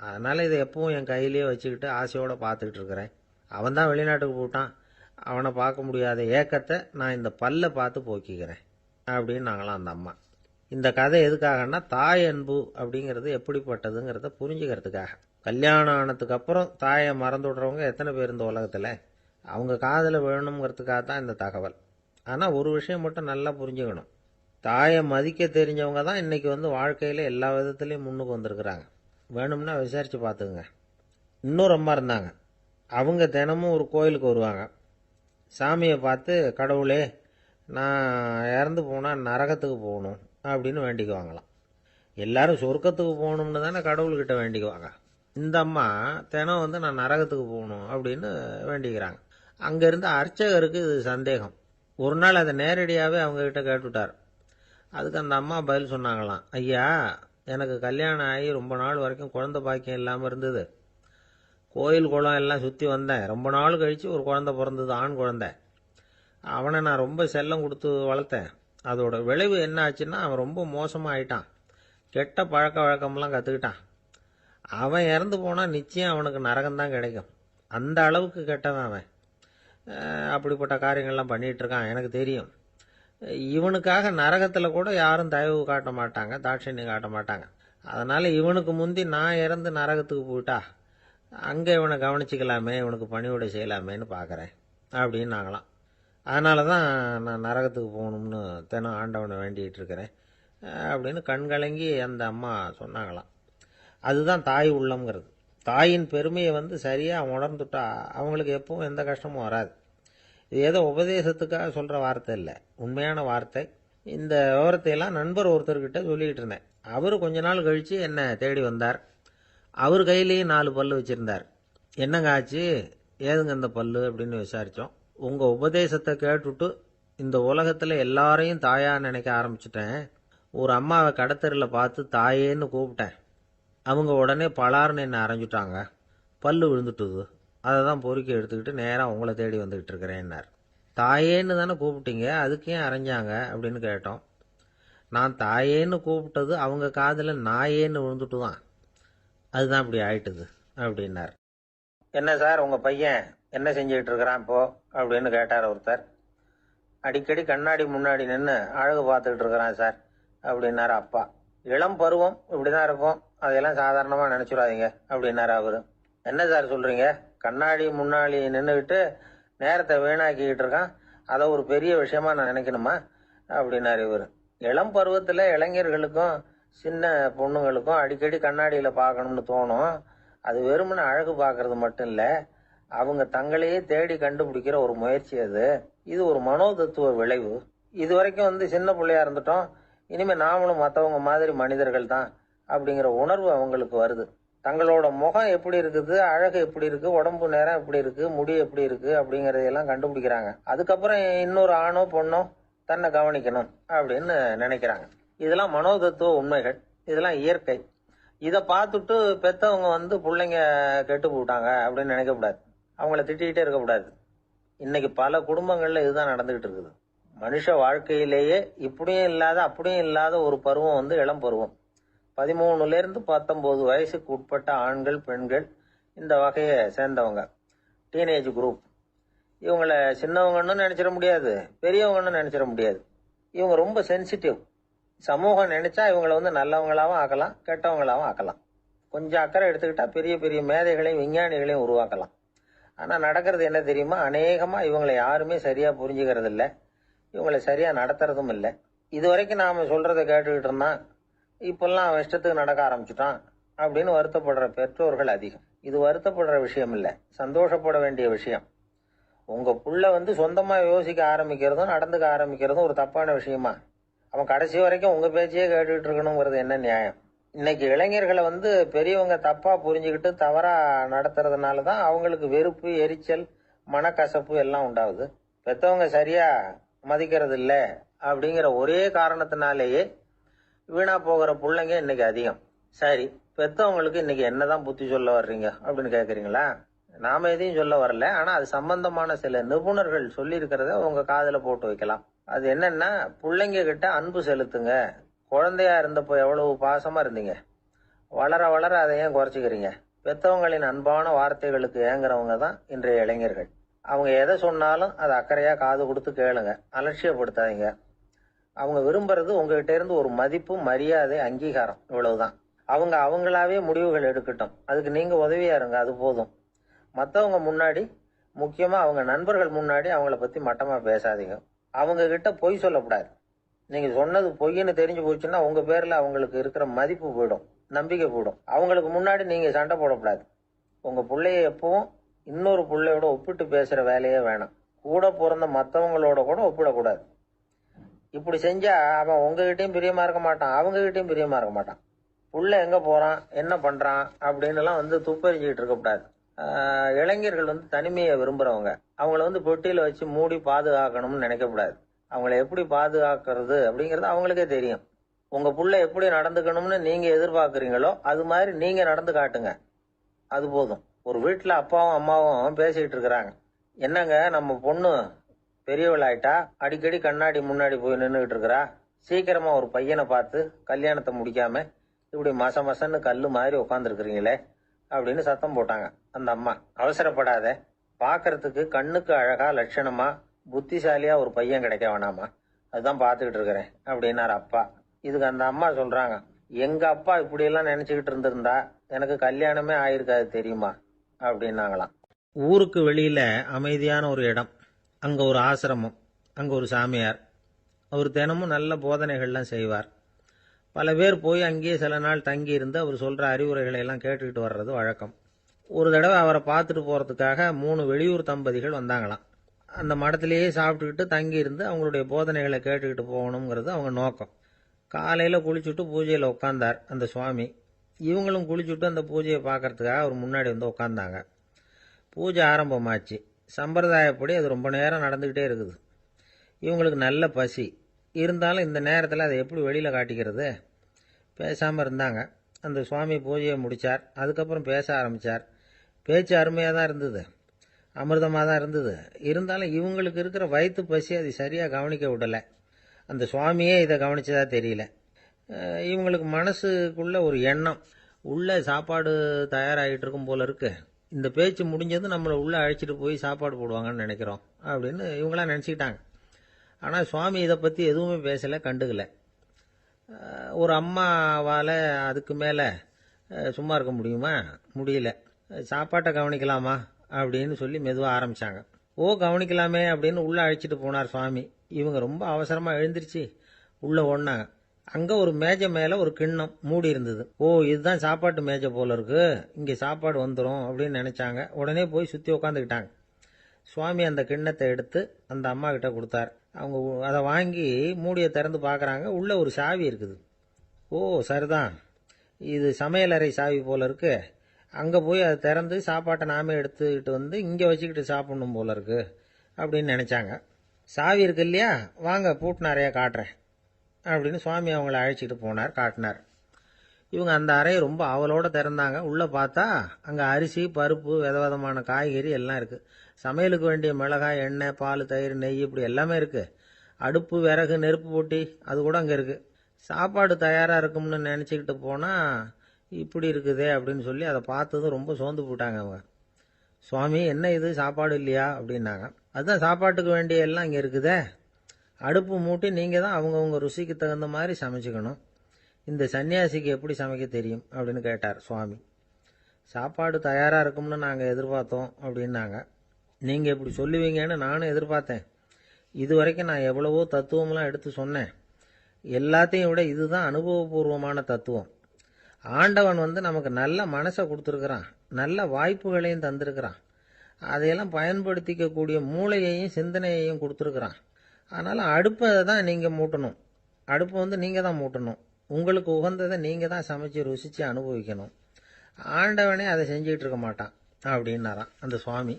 அதனால் இதை எப்பவும் என் கையிலேயே வச்சுக்கிட்டு ஆசையோடு பார்த்துக்கிட்டு இருக்கிறேன். அவன் தான் வெளிநாட்டுக்கு போட்டான், அவனை பார்க்க முடியாத ஏக்கத்தை நான் இந்த பல்லை பார்த்து போக்கிக்கிறேன் அப்படின்னு நாங்களாம் அந்த அம்மா. இந்த கதை எதுக்காகன்னா, தாய் அன்பு அப்படிங்கிறது எப்படிப்பட்டதுங்கிறத புரிஞ்சுக்கிறதுக்காக. கல்யாணம் ஆனதுக்கு அப்புறம் தாயை மறந்து விடுறவங்க எத்தனை பேர் இந்த உலகத்தில், அவங்க காதில் விழணுங்கிறதுக்காக தான் இந்த தகவல். ஆனால் ஒரு விஷயம் மட்டும் நல்லா புரிஞ்சுக்கணும், தாயை மதிக்க தெரிஞ்சவங்க தான் இன்னைக்கு வாழ்க்கையில் எல்லா விதத்துலேயும் முன்னுக்கு வந்திருக்கிறாங்க. வேணும்னா விசாரித்து பார்த்துக்குங்க. இன்னொரு அம்மா இருந்தாங்க. அவங்க தினமும் ஒரு கோயிலுக்கு வருவாங்க. சாமியை பார்த்து, கடவுளே நான் இறந்து போனால் நரகத்துக்கு போகணும் அப்படின்னு வேண்டிக்குவாங்களாம். எல்லாரும் சொர்க்கத்துக்கு போகணும்னு தானே கடவுள்கிட்ட வேண்டிக்குவாங்க. இந்த அம்மா தினம் நான் நரகத்துக்கு போகணும் அப்படின்னு வேண்டிக்கிறாங்க. அங்கே இருந்த அர்ச்சகருக்கு இது சந்தேகம். ஒரு நாள் அதை நேரடியாகவே அவங்ககிட்ட கேட்டுவிட்டார். அதுக்கு அந்த அம்மா பதில் சொன்னாங்களாம், ஐயா, எனக்கு கல்யாணம் ஆகி ரொம்ப நாள் வரைக்கும் குழந்தை பாக்கியம் இல்லாமல் இருந்தது. கோயில் குளம் எல்லாம் சுற்றி வந்தேன். ரொம்ப நாள் கழித்து ஒரு குழந்தை பிறந்தது, ஆண் குழந்தை. அவனை நான் ரொம்ப செல்லம் கொடுத்து வளர்த்தேன். அதோட விளைவு என்ன ஆச்சுன்னா, அவன் ரொம்ப மோசமாக ஆயிட்டான். கெட்ட பழக்க வழக்கம்லாம் கற்றுக்கிட்டான். அவன் இறந்து போனால் நிச்சயம் அவனுக்கு நரகம்தான் கிடைக்கும். அந்த அளவுக்கு கெட்டவன் அவன். அப்படிப்பட்ட காரியங்கள்லாம் பண்ணிகிட்டு இருக்கான், எனக்கு தெரியும். இவனுக்காக நரகத்தில் கூட யாரும் தயவு காட்ட மாட்டாங்க, தாட்சண்யம் காட்ட மாட்டாங்க. அதனால் இவனுக்கு முந்தி நான் இறந்து நரகத்துக்கு போயிட்டா அங்கே இவனை கவனிச்சிக்கலாமே, இவனுக்கு பணிவிடை செய்யலாமேன்னு பார்க்குறேன் அப்படின்னு நாங்களாம். அதனால தான் நான் நரகத்துக்கு போகணும்னு தினம் ஆண்டவனை வேண்டிகிட்டு இருக்கிறேன் அப்படின்னு கண்கலங்கி அந்த அம்மா சொன்னாங்களாம். அதுதான் தாய் உள்ளம்ங்கிறது. தாயின் பெருமையை சரியாக உணர்ந்துட்டா அவங்களுக்கு எப்பவும் எந்த கஷ்டமும் வராது. இது ஏதோ உபதேசத்துக்காக சொல்கிற வார்த்தை இல்லை, உண்மையான வார்த்தை. இந்த விவரத்தையெல்லாம் நண்பர் ஒருத்தர்கிட்ட சொல்லிக்கிட்டு இருந்தேன். அவர் கொஞ்ச நாள் கழித்து என்னை தேடி வந்தார். அவர் கையிலேயும் 4 பல்லு வச்சுருந்தார். என்னங்க ஆச்சு, ஏதுங்க இந்த பல்லு அப்படின்னு விசாரித்தோம். உங்கள் உபதேசத்தை கேட்டுட்டு இந்த உலகத்தில் எல்லாரையும் தாயாக நினைக்க ஆரம்பிச்சிட்டேன். ஒரு அம்மாவை கடத்தரில் பார்த்து தாயேன்னு கூப்பிட்டேன். அவங்க உடனே பலார்னு என்னை அரைஞ்சிட்டாங்க, பல்லு விழுந்துட்டுது. அதை தான் பொறுக்கி எடுத்துக்கிட்டு நேராக உங்களை தேடி வந்துக்கிட்டு இருக்கிறேன்னார். தாயேன்னு தானே கூப்பிட்டீங்க, அதுக்கு ஏன் அரைஞ்சாங்க அப்படின்னு கேட்டோம். நான் தாயேன்னு கூப்பிட்டது அவங்க காதில் நாயேன்னு விழுந்துட்டு தான். அதுதான் இப்படி ஆயிட்டுது அப்படின்னார். என்ன சார் உங்கள் பையன் என்ன செஞ்சுக்கிட்டு இருக்கிறான் இப்போ அப்படின்னு கேட்டார் ஒருத்தர். அடிக்கடி கண்ணாடி முன்னாடி நின்று அழகு பார்த்துக்கிட்டு இருக்கிறான் சார் அப்படின்னாரு அப்பா. இளம் பருவம் இப்படி தான் இருக்கும், அதையெல்லாம் சாதாரணமாக நினச்சிடாதீங்க அப்படின்னாரு அவரு. என்ன சார் சொல்கிறீங்க, கண்ணாடி முன்னாடி நின்றுக்கிட்டு நேரத்தை வீணாக்கிக்கிட்டு இருக்கான், அதை ஒரு பெரிய விஷயமா நான் நினைக்கணுமா அப்படின்னாரு இவர். இளம் பருவத்தில் இளைஞர்களுக்கும் சின்ன பொண்ணுங்களுக்கும் அடிக்கடி கண்ணாடியில் பார்க்கணும்னு தோணும். அது வெறுமனே அழகு பார்க்கறது மட்டும் இல்லை, அவங்க தங்களையே தேடி கண்டுபிடிக்கிற ஒரு முயற்சி அது. இது ஒரு மனோதத்துவ விளைவு. இது வரைக்கும் சின்ன பிள்ளையா இருந்துட்டோம், இனிமேல் நாமளும் மற்றவங்க மாதிரி மனிதர்கள் தான் அப்படிங்கிற உணர்வு அவங்களுக்கு வருது. தங்களோட முகம் எப்படி இருக்குது, அழகு எப்படி இருக்கு, உடம்பு நேரம் எப்படி இருக்கு, முடி எப்படி இருக்கு அப்படிங்கறதையெல்லாம் கண்டுபிடிக்கிறாங்க. அதுக்கப்புறம் இன்னொரு ஆணோ பொண்ணோ தன்னை கவனிக்கணும் அப்படின்னு நினைக்கிறாங்க. இதெல்லாம் மனோதத்துவ உண்மைகள், இதெல்லாம் இயற்கை. இதை பார்த்துட்டு பெத்தவங்க பிள்ளைங்க கெட்டு போட்டாங்க அப்படின்னு நினைக்கக்கூடாது, அவங்கள திட்டிகிட்டே இருக்கக்கூடாது. இன்னைக்கு பல குடும்பங்கள்ல இதுதான் நடந்துகிட்டு இருக்குது. மனுஷ வாழ்க்கையிலேயே இப்படியும் இல்லாத அப்படியும் இல்லாத ஒரு பருவம் இளம் பருவம். 13லேருந்து 19 வயசுக்கு உட்பட்ட ஆண்கள் பெண்கள் இந்த வகையை சேர்ந்தவங்க, டீனேஜ் குரூப். இவங்களை சின்னவங்கன்னு நினைச்சிட முடியாது, பெரியவங்கன்னு நினைச்சிட முடியாது. இவங்க ரொம்ப சென்சிட்டிவ். சமூகம் நினைச்சா இவங்களை நல்லவங்களாவும் ஆக்கலாம், கெட்டவங்களாவும் ஆக்கலாம். கொஞ்சம் அக்கறை எடுத்துக்கிட்டா பெரிய பெரிய மேதைகளையும் விஞ்ஞானிகளையும் உருவாக்கலாம். ஆனால் நடக்கிறது என்ன தெரியுமா, அநேகமாக இவங்களை யாருமே சரியாக புரிஞ்சுக்கிறது இல்லை, இவங்களை சரியாக நடத்துறதும் இல்லை. இது வரைக்கும் நாம் சொல்கிறத கேட்டுக்கிட்டு இருந்தான், இப்பெல்லாம் அவன் இஷ்டத்துக்கு நடக்க ஆரம்பிச்சுட்டான் அப்படின்னு வருத்தப்படுற பெற்றோர்கள் அதிகம். இது வருத்தப்படுற விஷயம் இல்லை, சந்தோஷப்பட வேண்டிய விஷயம். உங்கள் புள்ள சொந்தமாக யோசிக்க ஆரம்பிக்கிறதும் நடந்துக்க ஆரம்பிக்கிறதும் ஒரு தப்பான விஷயமா? அவன் கடைசி வரைக்கும் உங்கள் பேச்சையே கேட்டுக்கிட்டு இருக்கணுங்கிறது என்ன நியாயம்? இன்னைக்கு இளைஞர்களை பெரியவங்க தப்பாக புரிஞ்சுக்கிட்டு தவறாக நடத்துறதுனால தான் அவங்களுக்கு வெறுப்பு, எரிச்சல், மனக்கசப்பு எல்லாம் உண்டாகுது. பெற்றவங்க சரியாக மதிக்கிறது இல்லை அப்படிங்கிற ஒரே காரணத்தினாலேயே வீணா போகிற பிள்ளைங்க இன்னைக்கு அதிகம். சரி, பெற்றவங்களுக்கு இன்னைக்கு என்னதான் புத்தி சொல்ல வர்றீங்க அப்படின்னு கேட்குறீங்களா? நாம எதையும் சொல்ல வரல, ஆனால் அது சம்பந்தமான சில நிபுணர்கள் சொல்லி இருக்கிறத உங்க காதில் போட்டு வைக்கலாம். அது என்னன்னா, பிள்ளைங்க கிட்ட அன்பு செலுத்துங்க. குழந்தையா இருந்தப்போ எவ்வளவு பாசமா இருந்தீங்க, வளர வளர அதை ஏன் குறைச்சிக்கிறீங்க? பெற்றவங்களின் அன்பான வார்த்தைகளுக்கு ஏங்குறவங்க தான் இன்றைய இளைஞர்கள். அவங்க எதை சொன்னாலும் அதை அக்கறையா காது கொடுத்து கேளுங்க, அலட்சியப்படுத்தாதீங்க. அவங்க விரும்புறது உங்ககிட்ட இருந்து ஒரு மதிப்பு, மரியாதை, அங்கீகாரம், இவ்வளவுதான். அவங்க அவங்களாவே முடிவுகள் எடுக்கட்டும், அதுக்கு நீங்க உதவியா இருங்க, அது போதும். மற்றவங்க முன்னாடி, முக்கியமா அவங்க நண்பர்கள் முன்னாடி அவங்கள பத்தி மட்டமா பேசாதீங்க. அவங்க கிட்ட பொய் சொல்லக்கூடாது. நீங்க சொன்னது பொய்ன்னு தெரிஞ்சு போச்சுன்னா உங்க பேர்ல அவங்களுக்கு இருக்கிற மதிப்பு போயிடும், நம்பிக்கை போயிடும். அவங்களுக்கு முன்னாடி நீங்க சண்டை போடக்கூடாது. உங்க பிள்ளைய எப்பவும் இன்னொரு பிள்ளையோட ஒப்பிட்டு பேசுற வேலையே வேணாம். கூட பிறந்த மற்றவங்களோட கூட ஒப்பிடக்கூடாது. இப்படி செஞ்சா அவன் உங்ககிட்டயும் பிரியமா இருக்க மாட்டான், அவங்க கிட்டயும் பிரியமா இருக்க மாட்டான். புள்ள எங்க போறான், என்ன பண்றான் அப்படின்னு எல்லாம் துப்பறிஞ்சுக்கிட்டு இருக்கக்கூடாது. இளைஞர்கள் தனிமையை விரும்புறவங்க. அவங்கள பெட்டியில வச்சு மூடி பாதுகாக்கணும்னு நினைக்கக்கூடாது. அவங்கள எப்படி பாதுகாக்கிறது அப்படிங்கிறது அவங்களுக்கே தெரியும். உங்க புள்ள எப்படி நடந்துக்கணும்னு நீங்க எதிர்பார்க்குறீங்களோ அது மாதிரி நீங்க நடந்து காட்டுங்க, அது போதும். ஒரு வீட்டுல அப்பாவும் அம்மாவும் பேசிக்கிட்டு இருக்கிறாங்க. என்னங்க, நம்ம பொண்ணு பெரியவளாயிட்டா, அடிக்கடி கண்ணாடி முன்னாடி போய் நின்றுகிட்டு இருக்கிறா, சீக்கிரமா ஒரு பையனை பார்த்து கல்யாணத்தை முடிக்காம இப்படி மசன்னு கல்லு மாதிரி உட்காந்துருக்குறீங்களே அப்படின்னு சத்தம் போட்டாங்க அந்த அம்மா. அவசரப்படாத, பாக்குறதுக்கு கண்ணுக்கு அழகா லட்சணமா புத்திசாலியா ஒரு பையன் கிடைக்க வேணாமா, அதுதான் பார்த்துக்கிட்டு இருக்கிறேன் அப்படின்னாரு அப்பா. இதுக்கு அந்த அம்மா சொல்றாங்க, எங்க அப்பா இப்படி எல்லாம் நினைச்சுக்கிட்டு இருந்திருந்தா எனக்கு கல்யாணமே ஆயிருக்காது தெரியுமா அப்படின்னாங்களாம். ஊருக்கு வெளியில அமைதியான ஒரு இடம், அங்க ஒரு ஆசிரமம், அங்க ஒரு சாமியார். அவர் தினமும் நல்ல போதனைகள்லாம் செய்வார். பல பேர் போய் அங்கேயே சில நாள் தங்கி இருந்து அவர் சொல்ற அறிவுரைகளை எல்லாம் கேட்டுக்கிட்டு வர்றது வழக்கம். ஒரு தடவை அவரை பார்த்துட்டு போறதுக்காக 3 வெளியூர் தம்பதிகள் வந்தாங்களாம். அந்த மடத்திலேயே சாப்பிட்டுக்கிட்டு தங்கி இருந்து அவங்களுடைய போதனைகளை கேட்டுக்கிட்டு போகணுங்கிறது அவங்க நோக்கம். காலையில குளிச்சுட்டு பூஜையில உட்கார்ந்தார் அந்த சுவாமி. இவங்களும் குளிச்சுட்டு அந்த பூஜையை பார்க்கறதுக்காக அவர் முன்னாடி உட்கார்ந்தாங்க. பூஜை ஆரம்பமாச்சு. சம்பிரதாயப்படி அது ரொம்ப நேரம் நடந்துக்கிட்டே இருக்குது. இவங்களுக்கு நல்ல பசி இருந்தாலும் இந்த நேரத்தில் அதை எப்படி வெளியில் காட்டிக்கிறது? பேசாமல் இருந்தாங்க. அந்த சுவாமி பூஜையை முடித்தார். அதுக்கப்புறம் பேச ஆரம்பித்தார். பேச்சு அருமையாக தான் இருந்தது, அமிர்தமாக தான் இருந்தது. இருந்தாலும் இவங்களுக்கு இருக்கிற வயிற்று பசி அது சரியாக கவனிக்க விடலை. அந்த சுவாமியே இதை கவனிச்சதா தெரியல. இவங்களுக்கு மனசுக்குள்ள ஒரு எண்ணம், உள்ள சாப்பாடு தயாராகிட்டு இருக்கும் போல இருக்கு, இந்த பேச்சு முடிஞ்சதும் நம்மளை உள்ள அழைச்சிட்டு போய் சாப்பாடு போடுவாங்கன்னு நினைக்கிறோம் அப்படின்னு இவங்களாம் நினச்சிக்கிட்டாங்க. ஆனால் சுவாமி இதை பற்றி எதுவுமே பேசலை, கண்டுக்கல. ஒரு அம்மாவால் அதுக்கு மேலே சும்மா இருக்க முடியுமா? முடியல. சாப்பாட்டை கவனிக்கலாமா அப்படின்னு சொல்லி மெதுவாக ஆரம்பித்தாங்க. ஓ கவனிக்கலாமே அப்படின்னு உள்ளே அழைச்சிட்டு போனார் சுவாமி. இவங்க ரொம்ப அவசரமாக எழுந்திருச்சு உள்ளே ஓடினாங்க. அங்கே ஒரு மேஜை மேலே ஒரு கிண்ணம் மூடி இருந்தது. ஓ இதுதான் சாப்பாட்டு மேஜை போல இருக்கு, இங்கே சாப்பாடு வந்துடும் அப்படின்னு நினச்சாங்க. உடனே போய் சுற்றி உக்காந்துக்கிட்டாங்க. சுவாமி அந்த கிண்ணத்தை எடுத்து அந்த அம்மா கிட்ட கொடுத்தார். அவங்க அதை வாங்கி மூடியை திறந்து பார்க்குறாங்க. உள்ளே ஒரு சாவி இருக்குது. ஓ சரிதான், இது சமையலறை சாவி போல இருக்கு, அங்கே போய் அதை திறந்து சாப்பாட்டை நாமே எடுத்துக்கிட்டு வந்து இங்கே வச்சுக்கிட்டு சாப்பிடணும் போல இருக்கு அப்படின்னு நினச்சாங்க. சாவி இருக்கு இல்லையா, வாங்க பூட்டு நிறையா காட்டுறேன் அப்படின்னு சுவாமி அவங்கள அழைச்சிட்டு போனார், காட்டினார். இவங்க அந்த அறையை ரொம்ப ஆவலோடு திறந்தாங்க. உள்ளே பார்த்தா அங்கே அரிசி, பருப்பு, விதவிதமான காய்கறி எல்லாம் இருக்குது. சமையலுக்கு வேண்டிய மிளகாய், எண்ணெய், பால், தயிர், நெய் இப்படி எல்லாமே இருக்குது. அடுப்பு, விறகு, நெருப்பு போட்டி அது கூட அங்கே இருக்குது. சாப்பாடு தயாராக இருக்கும்னு நினச்சிக்கிட்டு போனால் இப்படி இருக்குதே அப்படின்னு சொல்லி அதை பார்த்ததும் ரொம்ப சோர்ந்து போட்டாங்க அவங்க. சுவாமி என்ன இது சாப்பாடு இல்லையா அப்படின்னாங்க. அதுதான் சாப்பாட்டுக்கு வேண்டிய எல்லாம் இங்கே இருக்குதே, அடுப்பு மூட்டி நீங்கள் தான் அவங்கவுங்க ருசிக்கு தகுந்த மாதிரி சமைச்சிக்கணும், இந்த சன்னியாசிக்கு எப்படி சமைக்க தெரியும் அப்படின்னு கேட்டார் சுவாமி. சாப்பாடு தயாராக இருக்கும்னு நாங்கள் எதிர்பார்த்தோம் அப்படின்னாங்க. நீங்கள் இப்படி சொல்லுவீங்கன்னு நானும் எதிர்பார்த்தேன். இது வரைக்கும் நான் எவ்வளவோ தத்துவம்லாம் எடுத்து சொன்னேன். எல்லாத்தையும் விட இதுதான் அனுபவபூர்வமான தத்துவம். ஆண்டவன் நமக்கு நல்ல மனசை கொடுத்துருக்குறான், நல்ல வாய்ப்புகளையும் தந்திருக்கிறான், அதையெல்லாம் பயன்படுத்திக்கக்கூடிய மூளையையும் சிந்தனையையும் கொடுத்துருக்குறான். அதனால் அடுப்பை தான் நீங்கள் மூட்டணும், அடுப்பை நீங்கள் தான் மூட்டணும், உங்களுக்கு உகந்ததை நீங்கள் தான் சமைச்சு ருசித்து அனுபவிக்கணும். ஆண்டவனே அதை செஞ்சுக்கிட்டு இருக்க மாட்டான் அப்படின்னாராம் அந்த சுவாமி.